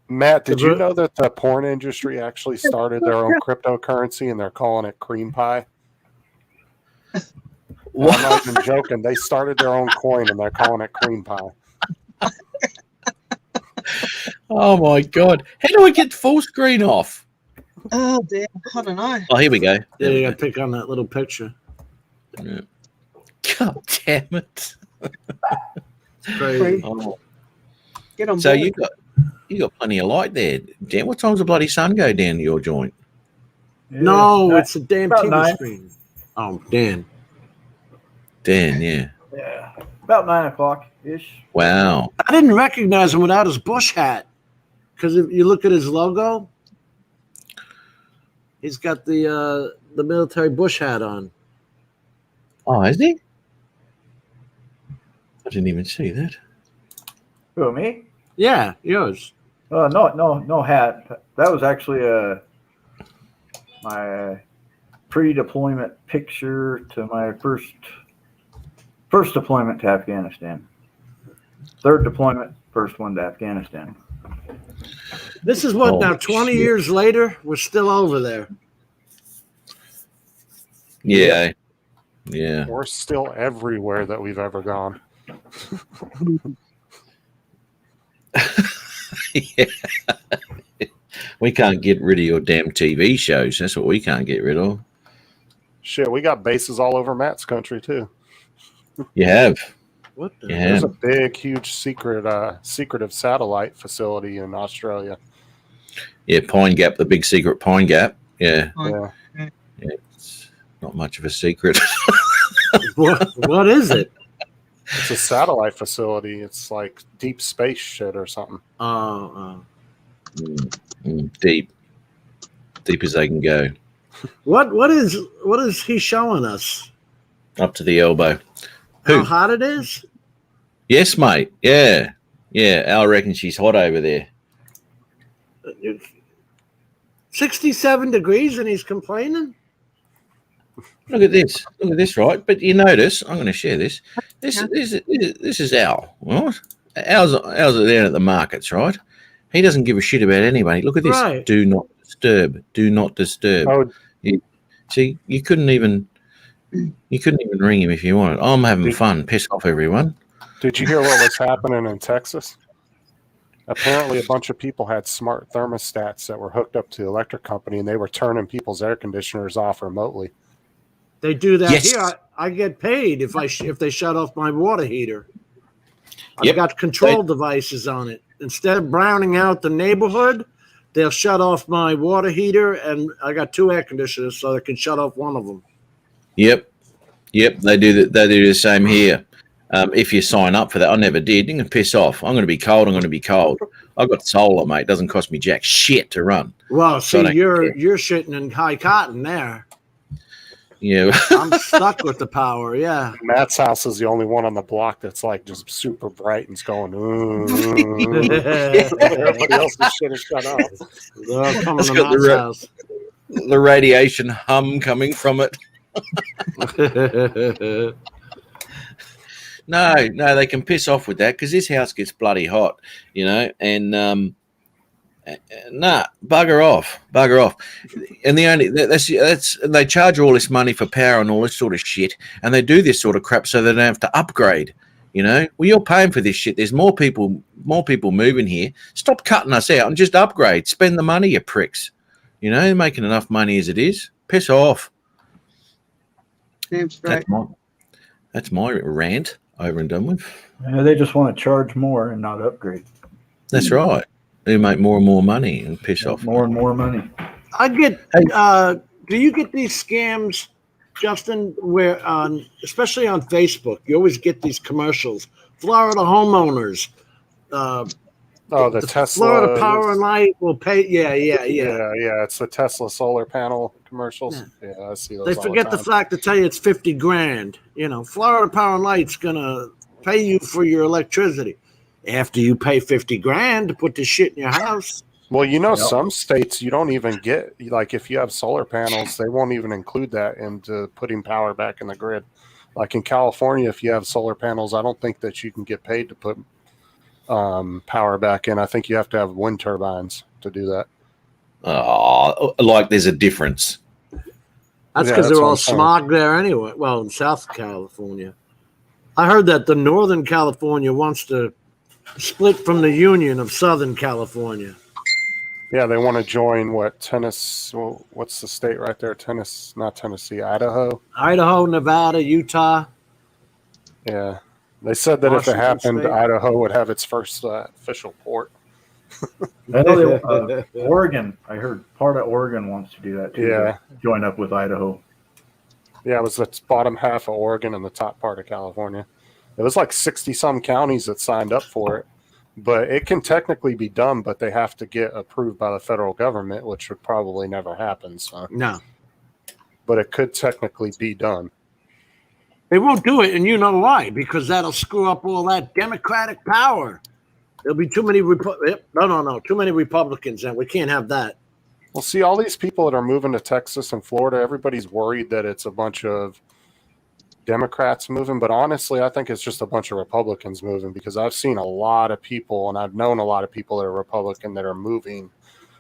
Matt, did you know that the porn industry actually started their own cryptocurrency and they're calling it cream pie? What? I'm not even joking. They started their own coin and they're calling it cream pie. Oh my God. How do I get full screen off? Oh, damn. I don't know. Oh, here we go. Yeah, you got to pick on that little picture. Yeah. God damn it. It's crazy. Oh. Get on So board. you got plenty of light there. Dan, what time's the bloody sun go down to your joint? Yeah. No, it's a damn About TV 9. screen. Oh, Dan. Dan, yeah. Yeah. About 9 o'clock-ish. Wow. I didn't recognize him without his bush hat. Because if you look at his logo, he's got the military bush hat on. Oh, is he? I didn't even see that. Who, me? Yeah, yours. No hat. That was actually my pre-deployment picture to my first deployment to Afghanistan. Third deployment, first one to Afghanistan. This is what Oh, now, 20 shit. years later, we're still over there. Yeah. Yeah. We're still everywhere that we've ever gone. We can't get rid of your damn TV shows. That's what we can't get rid of. Shit, we got bases all over Matt's country too. You have. What the? Yeah. There's a big, huge secretive satellite facility in Australia. Yeah, Pine Gap, the big secret Pine Gap. Yeah. Oh, Yeah. It's not much of a secret. What is it? It's a satellite facility. It's like deep space shit or something. Deep. Deep as they can go. What is he showing us? Up to the elbow. How Who? hot it is? Yes, mate. Yeah. Yeah. Al reckons she's hot over there. 67 degrees and he's complaining? Look at this. Look at this, right? But you notice, I'm going to share this. This is Al. Right? Al's down at the markets, right? He doesn't give a shit about anybody. Look at this. Right. Do not disturb. Do not disturb. Oh, See, you couldn't even ring him if you wanted. I'm having fun. Piss off, everyone. did you hear what was happening in Texas? Apparently, a bunch of people had smart thermostats that were hooked up to the electric company, and they were turning people's air conditioners off remotely. They do that Yes. here. I get paid if they shut off my water heater. Yep. I've got control devices on it. Instead of browning out the neighborhood, they'll shut off my water heater, and I got 2 air conditioners, so they can shut off one of them. Yep. They do the same here. If you sign up for that, I never did. You can piss off. I'm going to be cold. I've got solar, mate. It doesn't cost me jack shit to run. Well, So I see, don't you're shitting in high cotton there. Yeah. I'm stuck with the power. Yeah. Matt's house is the only one on the block that's like just super bright and it's going. Everybody else's shit is shut off. They're coming It's to got the Matt's ra- house. The radiation hum coming from it. No, they can piss off with that because this house gets bloody hot, and bugger off. And that's they charge all this money for power and all this sort of shit, and they do this sort of crap so they don't have to upgrade. Well, you're paying for this shit. There's more people moving here. Stop cutting us out and just upgrade. Spend the money, you pricks. You're making enough money as it is. Piss off. damn straight. That's my rant over and done with. Yeah, they just want to charge more and not upgrade. That's right. They make more and more money and piss off. More and more money. I get. Do you get these scams, Justin? Where, especially on Facebook, you always get these commercials. Florida homeowners. The Tesla. Florida Power and Light will pay. Yeah. Yeah. It's the Tesla solar panel commercials. Yeah, I see those. They all forget the time. fact to tell you it's 50 grand. Florida Power and Light's gonna pay you for your electricity after you pay 50 grand to put this shit in your house. Well, some states you don't even get, like if you have solar panels, they won't even include that into putting power back in the grid. Like in California, if you have solar panels, I don't think that you can get paid to put power back in. I think you have to have wind turbines to do that. Oh, like there's a difference. That's Yeah, because that's they're what all I'm saying. smog there anyway. Well, in South California. I heard that the Northern California wants to split from the Union of Southern California. Yeah, they want to join Tennessee? Well, what's the state right there? Not Tennessee, Idaho. Idaho, Nevada, Utah. Yeah, they said that if it Washington happened, State. Idaho would have its first official port. I know Oregon. I heard part of Oregon wants to do that too. Yeah. Join up with Idaho. Yeah, it was the bottom half of Oregon and the top part of California. It was like 60-some counties that signed up for it. But it can technically be done, but they have to get approved by the federal government, which would probably never happen. So, No. but it could technically be done. They won't do it, and you know why? Because that'll screw up all that Democratic power. There'll be too many too many Republicans, and we can't have that. Well, see, all these people that are moving to Texas and Florida, everybody's worried that it's a bunch of Democrats moving, but honestly, I think it's just a bunch of Republicans moving because I've seen a lot of people and I've known a lot of people that are Republican that are moving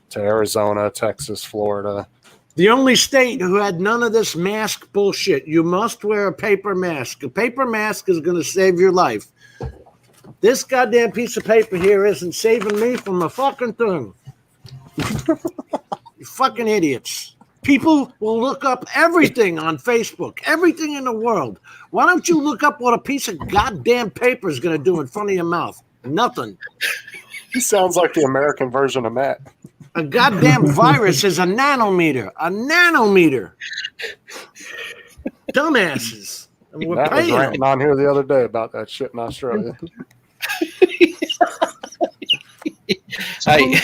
to Arizona, Texas, Florida. The only state who had none of this mask bullshit. You must wear a paper mask. A paper mask is going to save your life. This goddamn piece of paper here isn't saving me from a fucking thing. You fucking idiots. People will look up everything on Facebook, everything in the world. Why don't you look up what a piece of goddamn paper is going to do in front of your mouth? Nothing. He sounds like the American version of Matt. A goddamn virus is a nanometer. A nanometer. Dumbasses. And we're Matt was paying ranting them. on here the other day about that shit in Australia. Hey,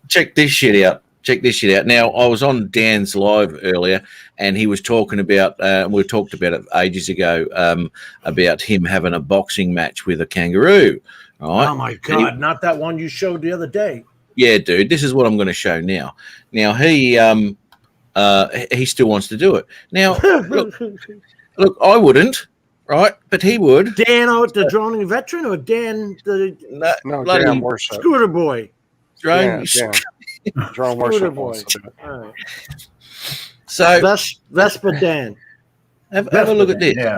check this shit out. Check this shit out. Now, I was on Dan's live earlier, and he was talking about, we talked about it ages ago, about him having a boxing match with a kangaroo. Right? Oh, my God. Not that one you showed the other day. Yeah, dude, this is what I'm going to show now. Now, he still wants to do it. Now, look, I wouldn't, right? But he would. Dan, the droning veteran, or Dan, the No, Bloody damn worship. scooter boy? drone. Yeah, Drone Scooter worship. boy. wants to do it. All right. So Vespa Dan. have a look at this. Yeah.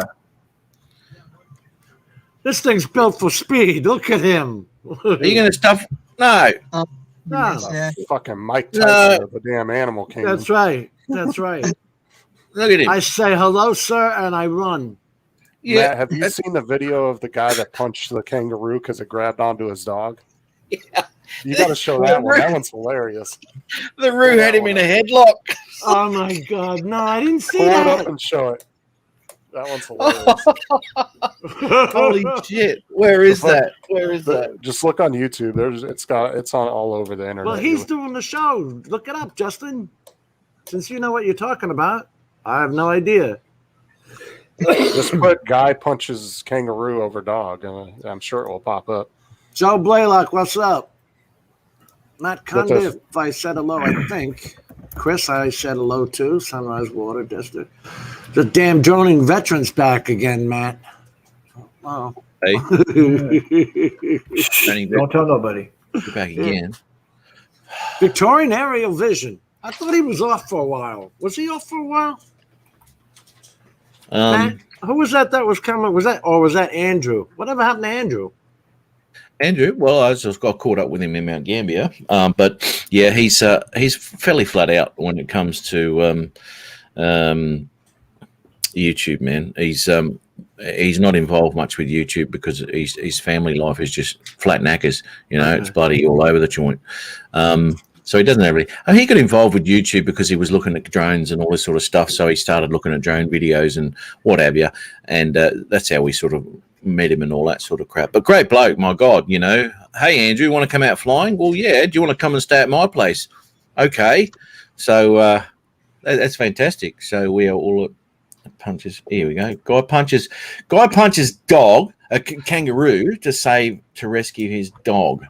This thing's built for speed. Look at him. Are you going to stuff? No. No. Yeah. Fucking Mike No. Tyson of the damn animal kingdom. That's right. That's right. Look at him. I say hello, sir, and I run. Yeah. Matt, have you seen the video of the guy that punched the kangaroo because it grabbed onto his dog? Yeah. You got to show that one. That one's hilarious. The Roo had him in a headlock. Oh my God! No, I didn't see Pull it up that. and show it. That one's hilarious. Holy shit. Where is that? Where is that? Just look on YouTube. It's on all over the internet. Well, he's doing the show. Look it up, Justin. Since you know what you're talking about, I have no idea. Just put guy punches kangaroo over dog, and I'm sure it will pop up. Joe Blaylock, what's up? Matt What the- Cundiff, I said hello, I think. Chris, I said hello too. Sunrise Water District. The damn droning veterans back again, Matt. Oh. Hey, Don't tell nobody. back again. Victorian Aerial Vision. I thought he was off for a while. Was he off for a while? Matt, who was that was coming? Was that Andrew? Whatever happened to Andrew? Andrew, well, I just got caught up with him in Mount Gambier, but yeah, he's fairly flat out when it comes to YouTube. Man, he's not involved much with YouTube because his family life is just flat knackers. You know, it's bloody all over the joint. So he doesn't have really. He got involved with YouTube because he was looking at drones and all this sort of stuff. So he started looking at drone videos and what have you, and that's how we sort of met him and all that sort of crap. But great bloke, my God, you know. Hey, Andrew, want to come out flying? Well, yeah. Do you want to come and stay at my place? Okay. So that's fantastic. So we are all at punches. Here we go. Guy punches dog, a kangaroo, to rescue his dog.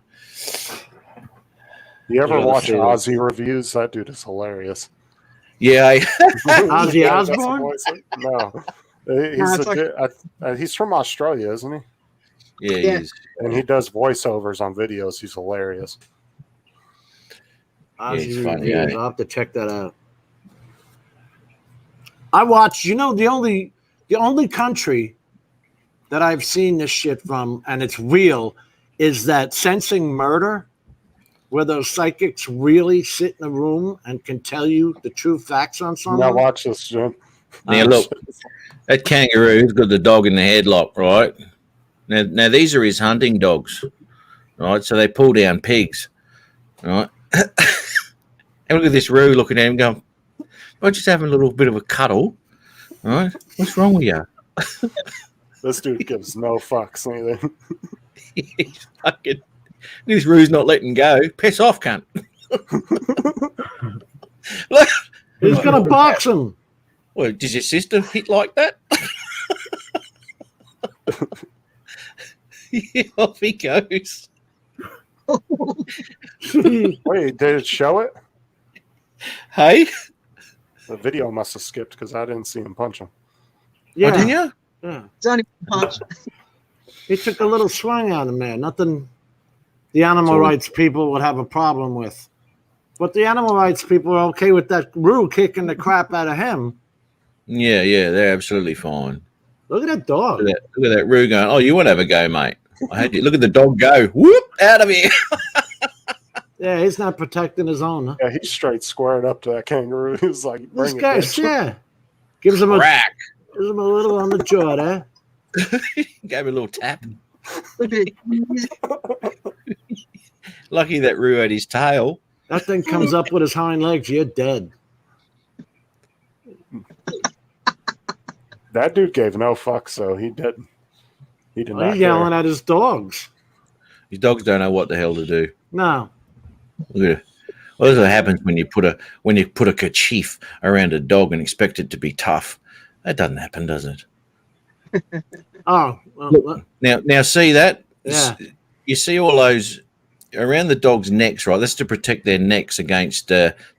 You ever Yeah, watch see that. Ozzy reviews? That dude is hilarious. Yeah. Ozzy Yeah, that's the Osbourne? voice. No, he's from Australia, isn't he? Yeah, Yeah. he is. And he does voiceovers on videos. He's hilarious. it's Ozzy funny, Reviews. eh? I'll have to check that out. I watched, the only country that I've seen this shit from, and it's real, is that Sensing Murder, where those psychics really sit in a room and can tell you the true facts on something. Now watch this, Jim. Now look, that kangaroo's got the dog in the headlock, right? Now these are his hunting dogs, right? So they pull down pigs, right? And look at this Roo looking at him going, I'm just having a little bit of a cuddle, right? What's wrong with you? This dude gives no fucks either. He's fucking, this Roo's not letting go. Piss off, cunt. Look, He's gonna box him. well, does your sister hit like that? Yeah, off he goes. Wait, did it show it? Hey, The video must have skipped because I didn't see him punch him. Yeah, didn't you? yeah. It's only one punch. He took a little swing at him there. Nothing the animal So- rights people would have a problem with. But the animal rights people are okay with that Roo kicking the crap out of him. Yeah, they're absolutely fine. Look at that dog. Look at that Roo going, oh, you want to have a go, mate? I had you look at the dog go, whoop, out of here. Yeah, he's not protecting his on. Yeah, he's straight squared up to that kangaroo. He was like, This bring it, guy, bitch. yeah, gives him a Crack. little on the jaw there. Gave me a little tap. Lucky that Roo had his tail. That thing comes up with his hind legs, you're dead. That dude gave no fucks, so he did. He did not He's yelling care. at his dogs. His dogs don't know what the hell to do. No. Look at it. Well, that's what happens when you put a kerchief around a dog and expect it to be tough. That doesn't happen, does it? Oh, well, Look, Now see that? Yeah. You see all those around the dog's necks, right? That's to protect their necks against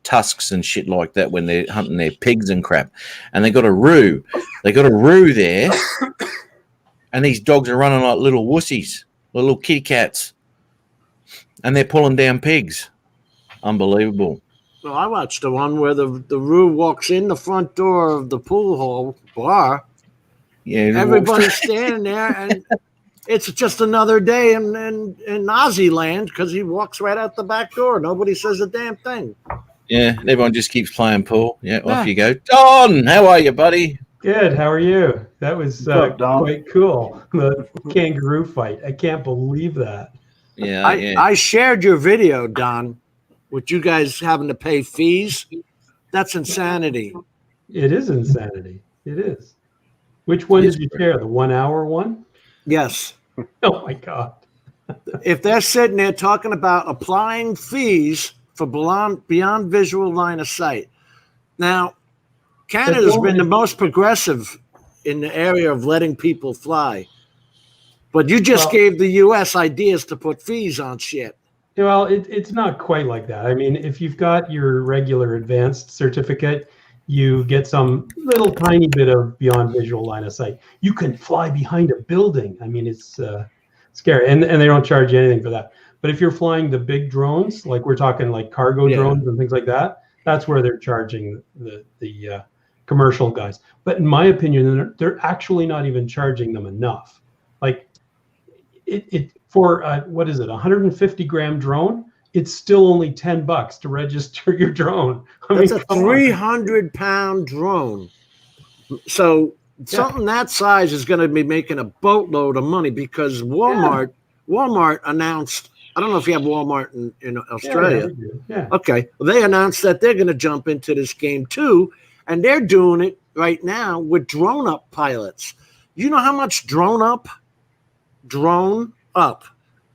tusks and shit like that when they're hunting their pigs and crap. And they got a roo. They got a roo there, and these dogs are running like little wussies, little kitty cats, and they're pulling down pigs. Unbelievable. well, I watched the one where the roo walks in the front door of the pool hall bar. Yeah, Everybody's standing there, and it's just another day in Aussie land because he walks right out the back door. Nobody says a damn thing. Yeah, everyone just keeps playing pool. Yeah, Yeah. off you go. Don, how are you, buddy? Good. How are you? That was What's up, Dom? quite cool. The kangaroo fight. I can't believe that. Yeah, yeah. I shared your video, Don, with you guys having to pay fees. That's insanity. It is insanity. It is. Which one did you share? The 1 hour one? Yes. Oh my God. If they're sitting there talking about applying fees for beyond visual line of sight. Now, Canada's been the most progressive in the area of letting people fly. But you just Well- gave the U.S. ideas to put fees on shit. Well, it's not quite like that. I mean, if you've got your regular advanced certificate, you get some little tiny bit of beyond visual line of sight. You can fly behind a building. I mean, it's scary. And they don't charge you anything for that. But if you're flying the big drones, like we're talking like cargo drones and things like that, that's where they're charging the commercial guys. But in my opinion, they're actually not even charging them enough. Like it for what is it, 150 gram drone? It's still only $10 to register your drone. That's a come on. 300-pound drone. So something that size is going to be making a boatload of money because Walmart announced. I don't know if you have Walmart in Australia. Yeah. Okay. Well, they announced that they're going to jump into this game too, and they're doing it right now with drone up pilots. You know how much drone up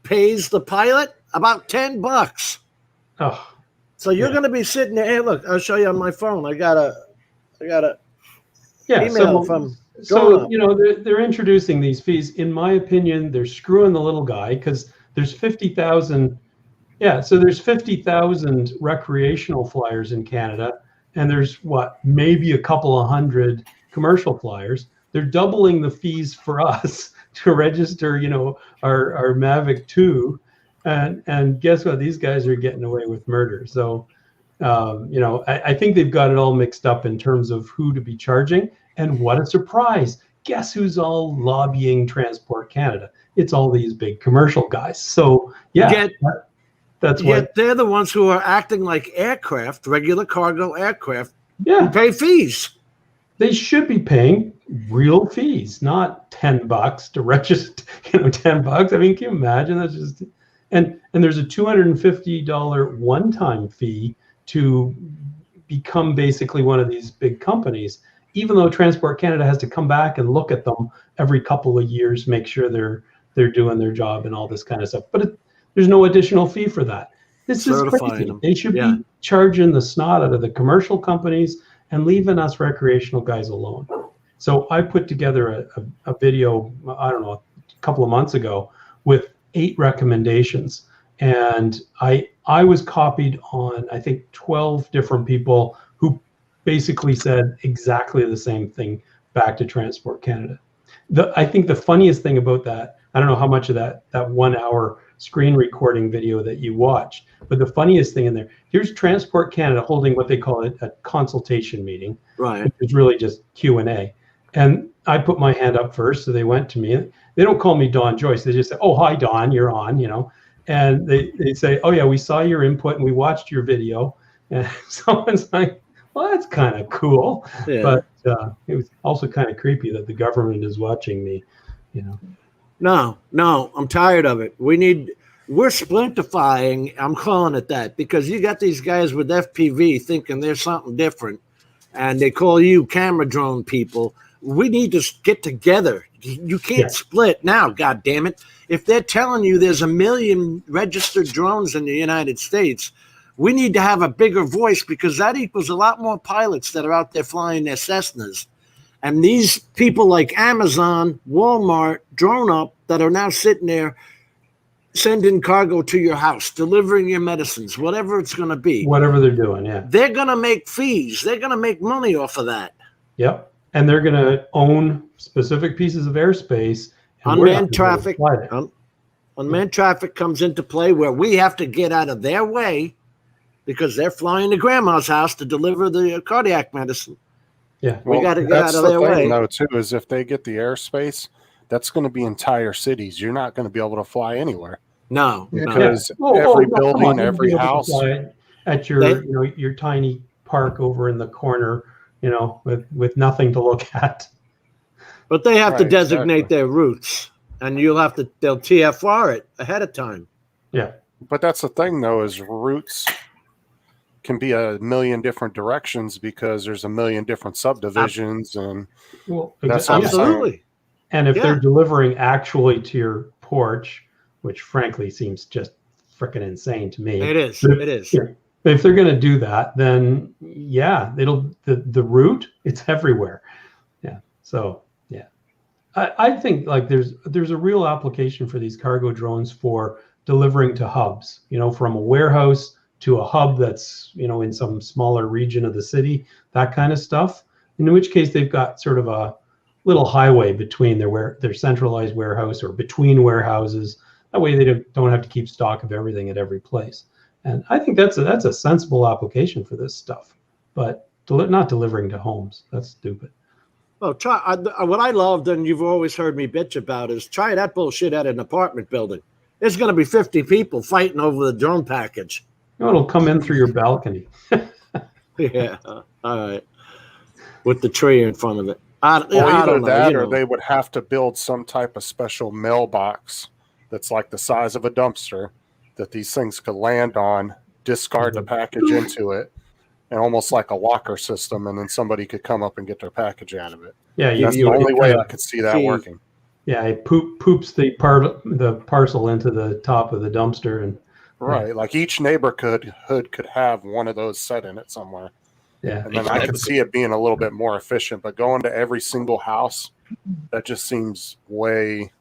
pays the pilot? About $10. Oh, So you're Yeah. going to be sitting there. Hey, look, I'll show you on my phone. I got a yeah. email from. So they're introducing these fees. In my opinion, they're screwing the little guy because there's 50,000. Yeah, so there's 50,000 recreational flyers in Canada, and there's maybe a couple of hundred commercial flyers. They're doubling the fees for us to register, our Mavic 2, and guess what? These guys are getting away with murder. So, I think they've got it all mixed up in terms of who to be charging. And what a surprise! Guess who's all lobbying Transport Canada? It's all these big commercial guys. So that's what. Yet they're the ones who are acting like aircraft, regular cargo aircraft, who Yeah, pay fees. they should be paying real fees, not $10 to register. $10. I mean, can you imagine? That's just and there's a $250 one-time fee to become basically one of these big companies. Even though Transport Canada has to come back and look at them every couple of years, make sure they're doing their job and all this kind of stuff. But there's no additional fee for that. This is Certifying crazy. them. They should Yeah. be charging the snot out of the commercial companies and leaving us recreational guys alone. So I put together a video, I don't know, a couple of months ago with 8 recommendations. And I was copied on, I think, 12 different people who basically said exactly the same thing back to Transport Canada. I think the funniest thing about that, I don't know how much of that 1 hour screen recording video that you watched, but the funniest thing in there, here's Transport Canada holding what they call a consultation meeting, Right. which is really just Q&A. And I put my hand up first, so they went to me. They don't call me Don Joyce. They just say, "Oh, hi, Don, you're on," and they say, "Oh yeah, we saw your input and we watched your video." And someone's like, "Well, that's kind of cool," Yeah. but it was also kind of creepy that the government is watching me. No, I'm tired of it. We're splinterfying. I'm calling it that because you got these guys with FPV thinking they're something different, and they call you camera drone people. We need to get together. You can't split now. God damn it! If they're telling you there's 1 million registered drones in the United States, we need to have a bigger voice because that equals a lot more pilots that are out there flying their Cessnas. And these people like Amazon, Walmart, Drone Up that are now sitting there sending cargo to your house, delivering your medicines, whatever it's going to be. Whatever they're doing, yeah. They're going to make fees. They're going to make money off of that. Yep. And they're going to own specific pieces of airspace. And we're not Unmanned gonna be able to traffic. fly it. Unmanned traffic comes into play where we have to get out of their way because they're flying to grandma's house to deliver the cardiac medicine. Yeah. We got to get that's out of their the way. thing, though, too, is if they get the airspace, that's going to be entire cities. You're not going to be able to fly anywhere No, Yeah. no. because Oh, every no, come building, on, you'll every be able to house. fly at your your tiny park over in the corner, with nothing to look at. But they have to Right, designate exactly. their routes, and they'll TFR it ahead of time. Yeah. But that's the thing, though, is routes can be 1 million different directions because there's 1 million different subdivisions, and Well, That's yeah. what I'm saying. Absolutely. And if Yeah. they're delivering actually to your porch, which frankly seems just freaking insane to me. It is. But It is. yeah, but if they're going to do that, then yeah, the route, it's everywhere. Yeah. So yeah, I think like there's a real application for these cargo drones for delivering to hubs. From a warehouse to a hub that's in some smaller region of the city, that kind of stuff. In which case they've got sort of a little highway between their centralized warehouse or between warehouses. That way they don't have to keep stock of everything at every place. And I think that's a sensible application for this stuff. But not delivering to homes, that's stupid. Well, what I loved, and you've always heard me bitch about, is try that bullshit at an apartment building. There's going to be 50 people fighting over the drone package. It'll come in through your balcony. Yeah. All right. With the tree in front of it. I or don't either know, that, you or know. they would have to build some type of special mailbox that's like the size of a dumpster that these things could land on, discard the package into it, and almost like a locker system, and then somebody could come up and get their package out of it. Yeah, That's the only way I could see that working. Yeah, it poops the parcel into the top of the dumpster, and Right, like each neighborhood could have one of those set in it somewhere. yeah, And then I could see it being a little bit more efficient, but going to every single house, that just seems way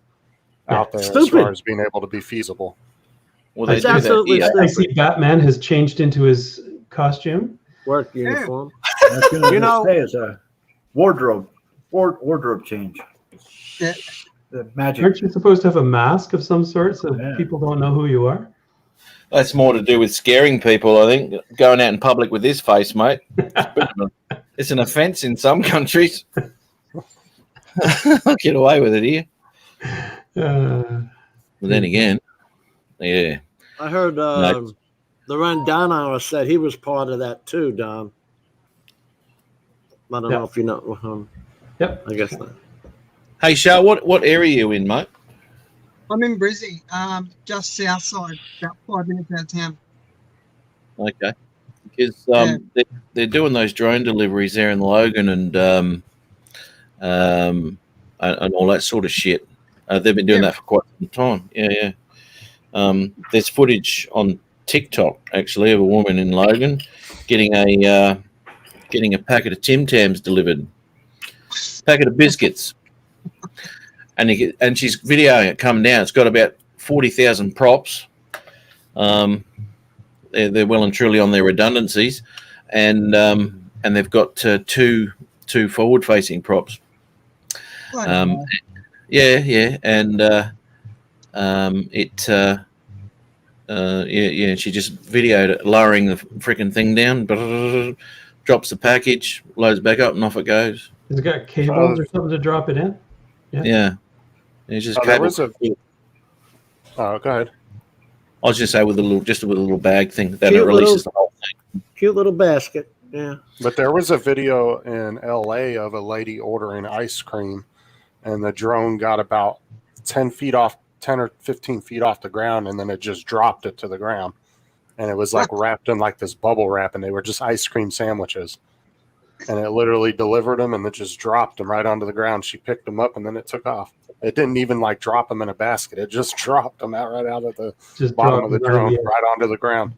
out there as Stupid. far as being able to be feasible. Well, they It's do that absolutely here. I see Batman has changed into his costume. Work uniform. That's going to You know- say it's a wardrobe change. Yeah. The magic. Aren't you supposed to have a mask of some sort so Yeah. people don't know who you are? That's more to do with scaring people, I think. Going out in public with this face, mate. It's an offence in some countries. I'll get away with it here. But then again, yeah. I heard the Randana said he was part of that too, Don. I don't know if you know. Yep. I guess not. Hey, Shah, what area are you in, mate? I'm in Brizzy, just south side, about 5 minutes out of town. Okay. Because they're doing those drone deliveries there in Logan and all that sort of shit. They've been doing that for quite some time. Yeah. There's footage on TikTok actually of a woman in Logan getting a packet of Tim Tams delivered, packet of biscuits, and she's videoing it coming down. It's got about 40,000 props. They're well and truly on their redundancies, and they've got two forward-facing props. Yeah, and she just videoed it, lowering the freaking thing down, drops the package, loads back up, and off it goes. Has it got cables or something to drop it in? Yeah. It's just there cable. was go ahead. I was just say with a little bag thing that it Cute releases the whole thing. Cute little basket. Yeah. But there was a video in LA of a lady ordering ice cream, and the drone got about 10 or 15 feet off the ground, and then it just dropped it to the ground. And it was like wrapped in like this bubble wrap, and they were just ice cream sandwiches. And it literally delivered them, and it just dropped them right onto the ground. She picked them up, and then it took off. It didn't even like drop them in a basket. It just dropped them right out of the bottom of the drone, right onto the ground.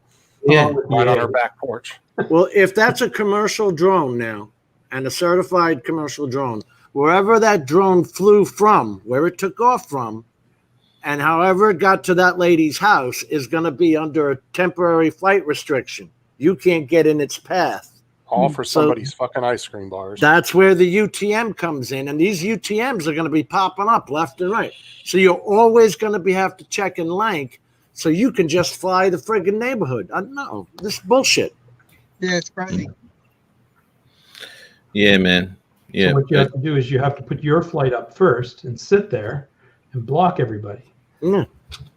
Yeah. Right on her back porch. Well, if that's a commercial drone now, and a certified commercial drone, wherever that drone flew from, where it took off from, and however it got to that lady's house is going to be under a temporary flight restriction. You can't get in its path. All for somebody's fucking ice cream bars. That's where the UTM comes in, and these UTMs are going to be popping up left and right. So you're always going to have to check and link, so you can just fly the friggin' neighborhood. No, this is bullshit. Yeah, it's crazy. Yeah, man. Yeah. So what you have to do is you have to put your flight up first and sit there and block everybody. Mm.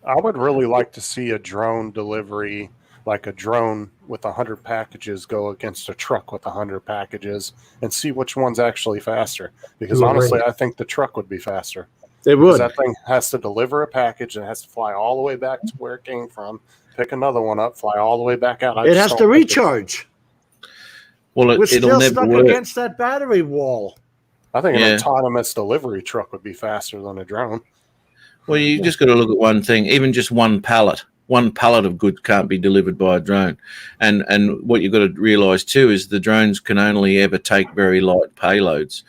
I would really like to see a drone delivery, like a drone with 100 packages go against a truck with 100 packages and see which one's actually faster. Because honestly, I think the truck would be faster. They would. That thing has to deliver a package and it has to fly all the way back to where it came from, pick another one up, fly all the way back out. It has to recharge. Well, We're it'll still never stuck work. against that battery wall. I think an autonomous delivery truck would be faster than a drone. Well, you just got to look at one thing. Even just one pallet of goods can't be delivered by a drone. And what you've got to realise too is the drones can only ever take very light payloads.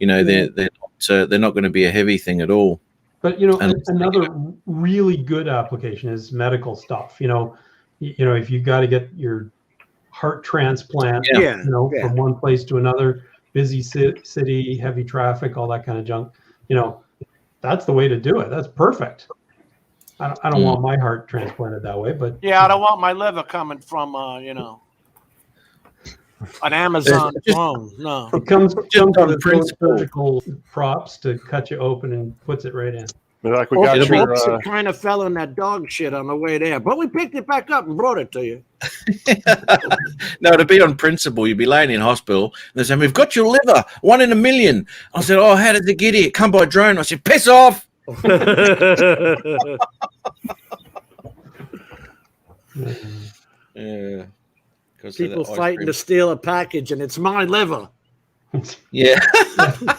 You know, they're not going to be a heavy thing at all. But another really good application is medical stuff. If you got to get your heart transplant, from one place to another, busy city, heavy traffic, all that kind of junk, that's the way to do it. That's perfect. I don't want my heart transplanted that way, but I don't want my liver coming from an Amazon drone. No, it comes with principle. surgical props to cut you open and puts it right in. Like we got it kind of fell in that dog shit on the way there, but we picked it back up and brought it to you. No, to be on principle, you'd be laying in hospital and they say, "We've got your liver, 1 in a million." I said, "Oh, how did they get here? Come by drone." I said, "Piss off." Yeah. People fighting to steal a package, and it's my liver. Yeah.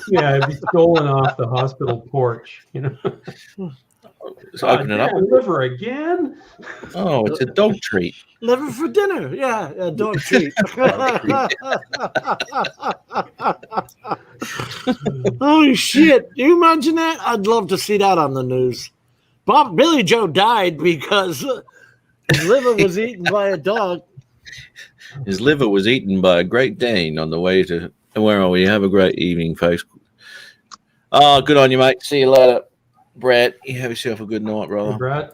Yeah, it'd be stolen off the hospital porch. So open it up. Liver again? Oh, it's a dog treat. Liver for dinner. Yeah, a dog treat. Oh shit! Do you imagine that? I'd love to see that on the news. Billy Joe died because his liver was eaten by a dog. His liver was eaten by a Great Dane on the way to. Where are we? Have a great evening, folks. Oh, good on you, mate. See you later, Brad. You have yourself a good night, brother. Hey, Brad.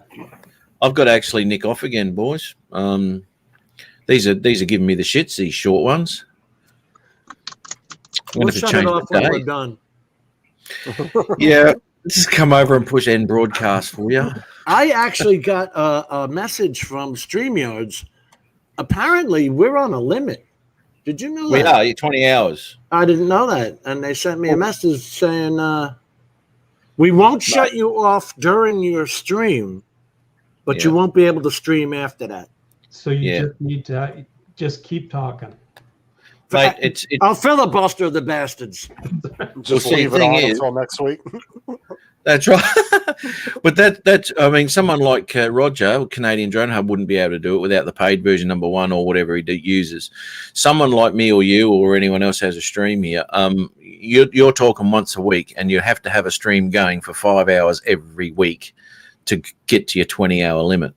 I've got to actually nick off again, boys. These are giving me the shits. These short ones. I'm We'll going to shut it change off the when we're day. done. Yeah, just come over and push end broadcast for you. I actually got a message from StreamYards. Apparently, we're on a limit. Did you know We that? are. You're 20 hours. I didn't know that. And they sent me a message saying, we won't shut you off during your stream, but you won't be able to stream after that. So you just need to just keep talking. Mate, it's I'll filibuster the bastards. Just see, leave it thing on is- until next week. That's right. But that's I mean, someone like Roger, Canadian Drone Hub, wouldn't be able to do it without the paid version #1 or whatever he uses. Someone like me or you or anyone else has a stream here. You're talking once a week, and you have to have a stream going for 5 hours every week to get to your 20-hour limit.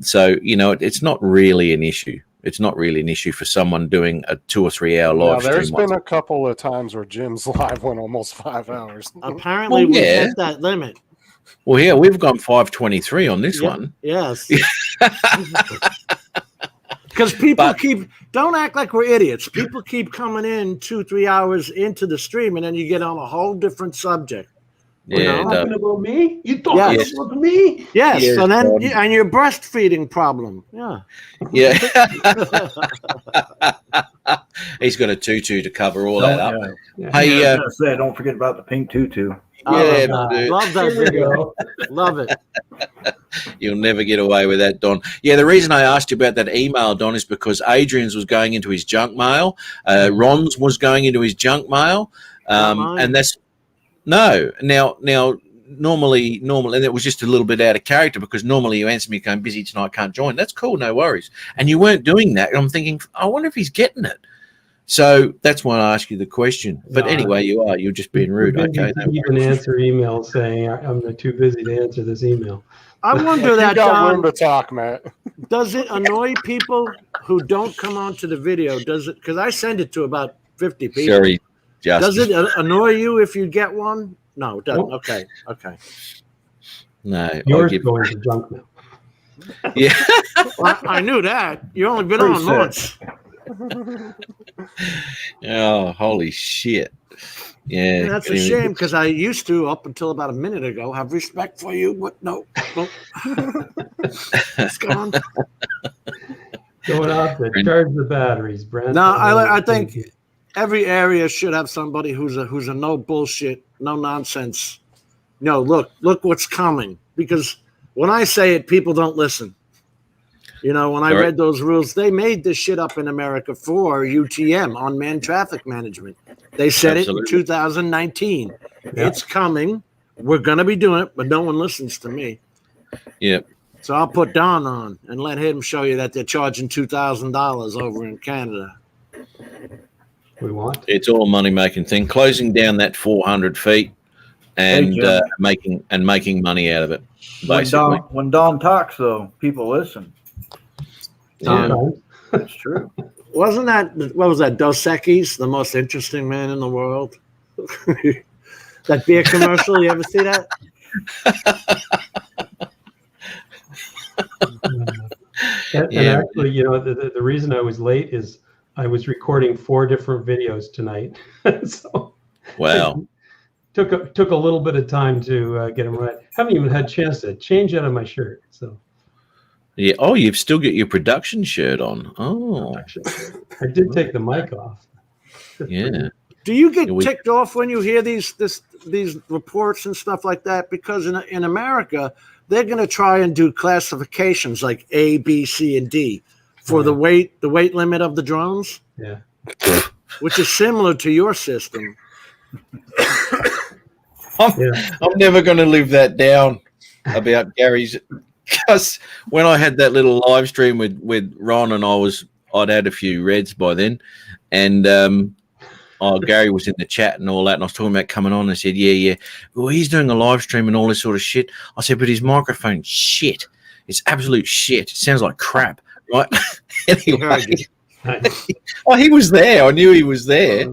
So it's not really an issue. It's not really an issue for someone doing a 2 or 3 hour live stream. There's been a couple of times where Jim's live went almost 5 hours. Apparently, we hit that limit. Well, yeah, we've gone 5:23 on this one. Yes. Because people But- don't act like we're idiots. People keep coming in 2-3 hours into the stream, and then you get on a whole different subject. Yeah, You it know? does. Talking about me? You talking Yes. about me? Yes, Yes, and then Gordon. and your breastfeeding problem. Yeah. Yeah. He's got a tutu to cover all that up. Yeah. Hey, I was gonna say, don't forget about the pink tutu. yeah, Oh, dude. love that Here we video. go. Love it. You'll never get away with that, Don. Yeah, the reason I asked you about that email, Don, is because Adrian's was going into his junk mail. Ron's was going into his junk mail. Not mine. And that's no. Now, normally, and it was just a little bit out of character because normally you answer me going busy tonight, can't join. That's cool, no worries. And you weren't doing that. And I'm thinking, I wonder if he's getting it. So that's why I asked you the question. But No, anyway, you're just being rude. Okay, no You can answer emails saying I'm too busy to answer this email. I wonder You that, got room Don, to talk, Matt. does it annoy people who don't come onto the video? Does it? Because I send it to about 50 people. Sorry, Justin. Does it annoy you if you get one? No, it doesn't. Nope. Okay. No, I Yours give, going to junk mail. yeah. Well, I knew that. You only been Pretty on sick. once. Oh, holy shit. Yeah. And that's a anyway. shame because I used to, up until about a minute ago, have respect for you, but no. It's gone. Going off to charge the batteries, Brent. No, I think every area should have somebody who's a no bullshit, no nonsense. No, look what's coming. Because when I say it, people don't listen. You know, when I All right. read those rules, they made this shit up in America for UTM, unmanned traffic management. They said Absolutely. it in 2019. Yeah. It's coming. We're going to be doing it, but no one listens to me. Yeah. So I'll put Don on and let him show you that they're charging $2,000 over in Canada. We want. It's all a money making thing. Closing down that 400 feet and Jim. making money out of it. When Basically. Don talks, though, people listen. Yeah. Sometimes. It's true. Wasn't that, what was that, Dos Equis, the most interesting man in the world? That beer commercial, you ever see that? And Yeah. actually, you know, the reason I was late is I was recording 4 different videos tonight. So Wow. took a little bit of time to get them right. Haven't even had a chance to change out of my shirt. So Yeah. Oh, you've still got your production shirt on. Oh, I did take the mic off. yeah. Do you get Yeah, we- ticked off when you hear these reports and stuff like that? Because in America, they're going to try and do classifications like A, B, C, and D for the weight limit of the drones, Yeah. which is similar to your system. I'm never going to live that down about Gary's. Because when I had that little live stream with Ron and I'd had a few reds by then, and Gary was in the chat and all that, and I was talking about coming on. I said, yeah. Well, he's doing a live stream and all this sort of shit. I said, but his microphone's shit. It's absolute shit. It sounds like crap, right? Anyway, he was there. I knew he was there.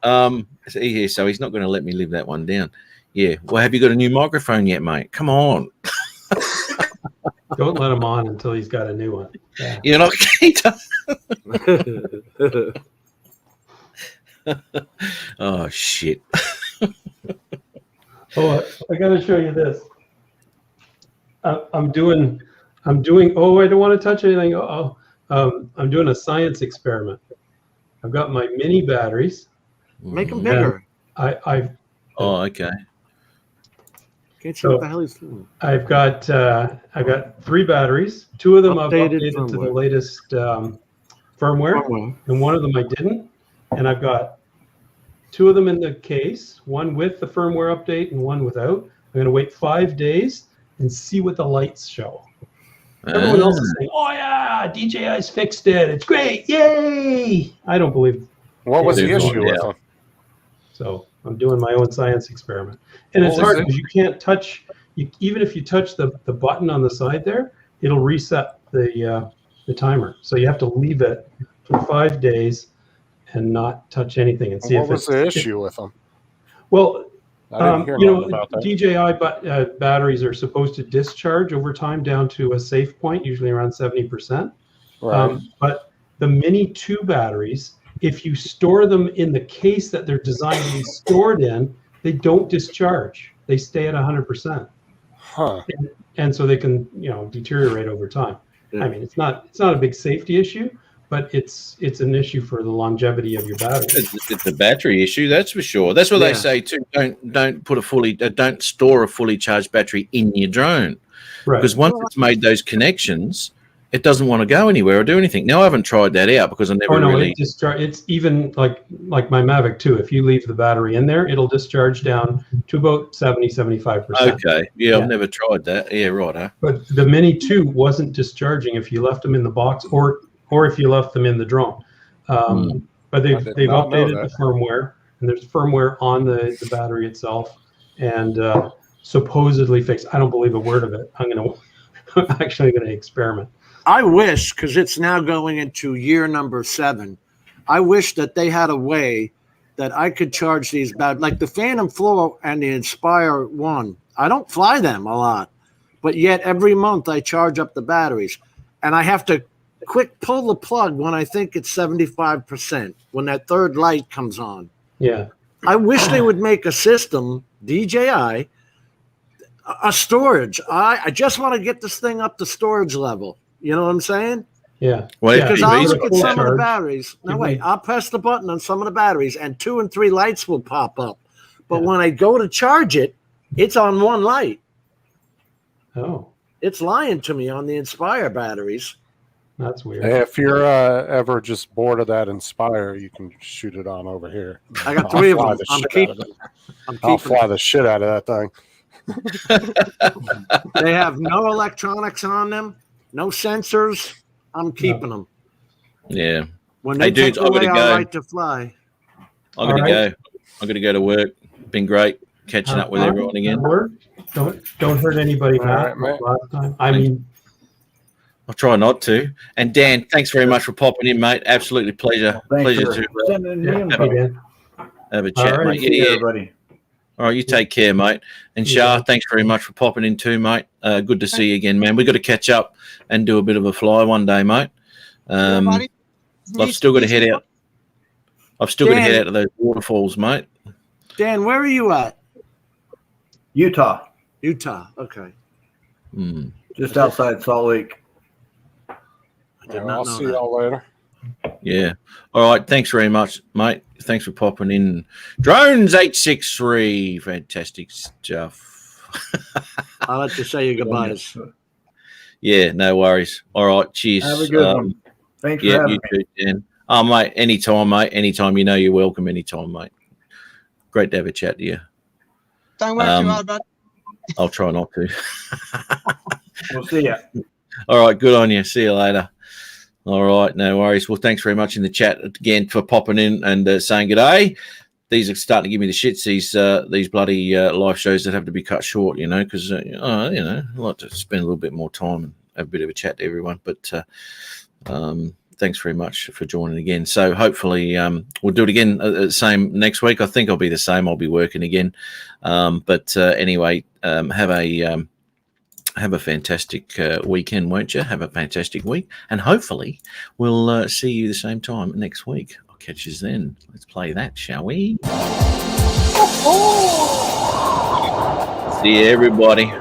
So he's not going to let me live that one down. Yeah. Well, have you got a new microphone yet, mate? Come on. Don't let him on until he's got a new one. Yeah. You're not Oh shit. Oh, I got to show you this. I'm doing. Oh, I don't want to touch anything. I'm doing a science experiment. I've got my mini batteries. Make them bigger. I've Oh, okay. Can't see what the hell he's doing. I've got 3 batteries. 2 of them I've Updated updated to the firmware. latest firmware, and one of them I didn't. And I've got 2 of them in the case, one with the firmware update and one without. I'm going to wait 5 days and see what the lights show. Everyone else is saying, "Oh yeah, DJI's fixed it. It's great, yay!" I don't believe. What was the There's no issue with doubt. them? So I'm doing my own science experiment, and What it's was hard it? because you can't touch. Even if you touch the button on the side there, it'll reset the timer. So you have to leave it for 5 days and not touch anything and see What if was it's the issue with them? Well, I didn't hear you know, nothing about that. DJI batteries are supposed to discharge over time down to a safe point, usually around 70%. Right. But the Mini 2 batteries, if you store them in the case that they're designed to be stored in, they don't discharge. They stay at 100%. Huh. And so they can, deteriorate over time. Yeah. I mean, it's not a big safety issue, but it's an issue for the longevity of your battery. It's a battery issue, that's for sure. That's what they say too. Don't store a fully charged battery in your drone, Right. because once it's made those connections, it doesn't want to go anywhere or do anything. Now I haven't tried that out because I never really. It's even like my Mavic 2. If you leave the battery in there, it'll discharge down to about 70-75%. Okay, yeah, I've never tried that. Yeah, right. Huh? But the Mini 2 wasn't discharging if you left them in the box or if you left them in the drone. But they've updated the firmware, and there's firmware on the battery itself, and supposedly fixed. I don't believe a word of it. I'm actually going to experiment. I wish, because it's now going into year number 7, I wish that they had a way that I could charge these like the Phantom 4 and the Inspire 1. I don't fly them a lot, but yet every month I charge up the batteries, and I have to quick pull the plug when I think it's 75%, when that third light comes on. Yeah. I wish they would make a system, DJI, a storage. I just want to get this thing up to storage level. You know what I'm saying? Yeah. Well, Because I'll look at full some of the charge. batteries. No, wait. I'll press the button on some of the batteries, and 2 and 3 lights will pop up. But when I go to charge it, it's on one light. Oh, It's lying to me on the Inspire batteries. that's weird. If you're ever just bored of that Inspire, you can shoot it on over here. I got I'll 3 of fly them. the I'm shit keeping out of them. it. I'm I'll keeping fly the shit out of that thing. them. They have no electronics on them, no sensors. I'm keeping them. Yeah, When Hey, they take dudes, I'm away gonna our go. right to fly. I'm gonna All go. I'm gonna go to work. Been great catching up with everyone again. Don't hurt anybody All back right, mate. last time. I mean, I'll try not to. And Dan, thanks very much for popping in, mate. Absolutely pleasure. Thanks Pleasure for to sending me yeah, in. hey, Dan. have a All chat, right. mate. See Yeah. everybody. All right, you take care, mate. And Shah, thanks very much for popping in too, mate. Good to see you again, man. We've got to catch up and do a bit of a fly one day, mate. Everybody, I've still got to head out. I've still got to Dan. head out to those waterfalls, mate. Dan, where are you at? Utah, Utah. Okay. Hmm. just outside Salt Lake. I did I'll not know see that. y'all later. Yeah. All right. Thanks very much, mate. Thanks for popping in. Drones 863. Fantastic stuff. I'll let you say your goodbyes. Yeah, no worries. All right. Cheers. Have a good one. Thanks for Yeah, having you me. too, Dan. Oh, mate. Anytime, mate. Anytime. You know you're welcome. Anytime, mate. Great to have a chat to you. don't work too hard, bud. I'll try not to. We'll see ya. All right. Good on you. See you later. All right. No worries. Well, thanks very much in the chat again for popping in and saying good day. These are starting to give me the shits, these bloody live shows that have to be cut short, because, I like to spend a little bit more time and have a bit of a chat to everyone. But thanks very much for joining again. So hopefully we'll do it again, same next week. I think I'll be the same. I'll be working again. But anyway, have a fantastic weekend, won't you? Have a fantastic week. And hopefully we'll see you the same time next week. I'll catch you then. Let's play that, shall we? See you, everybody.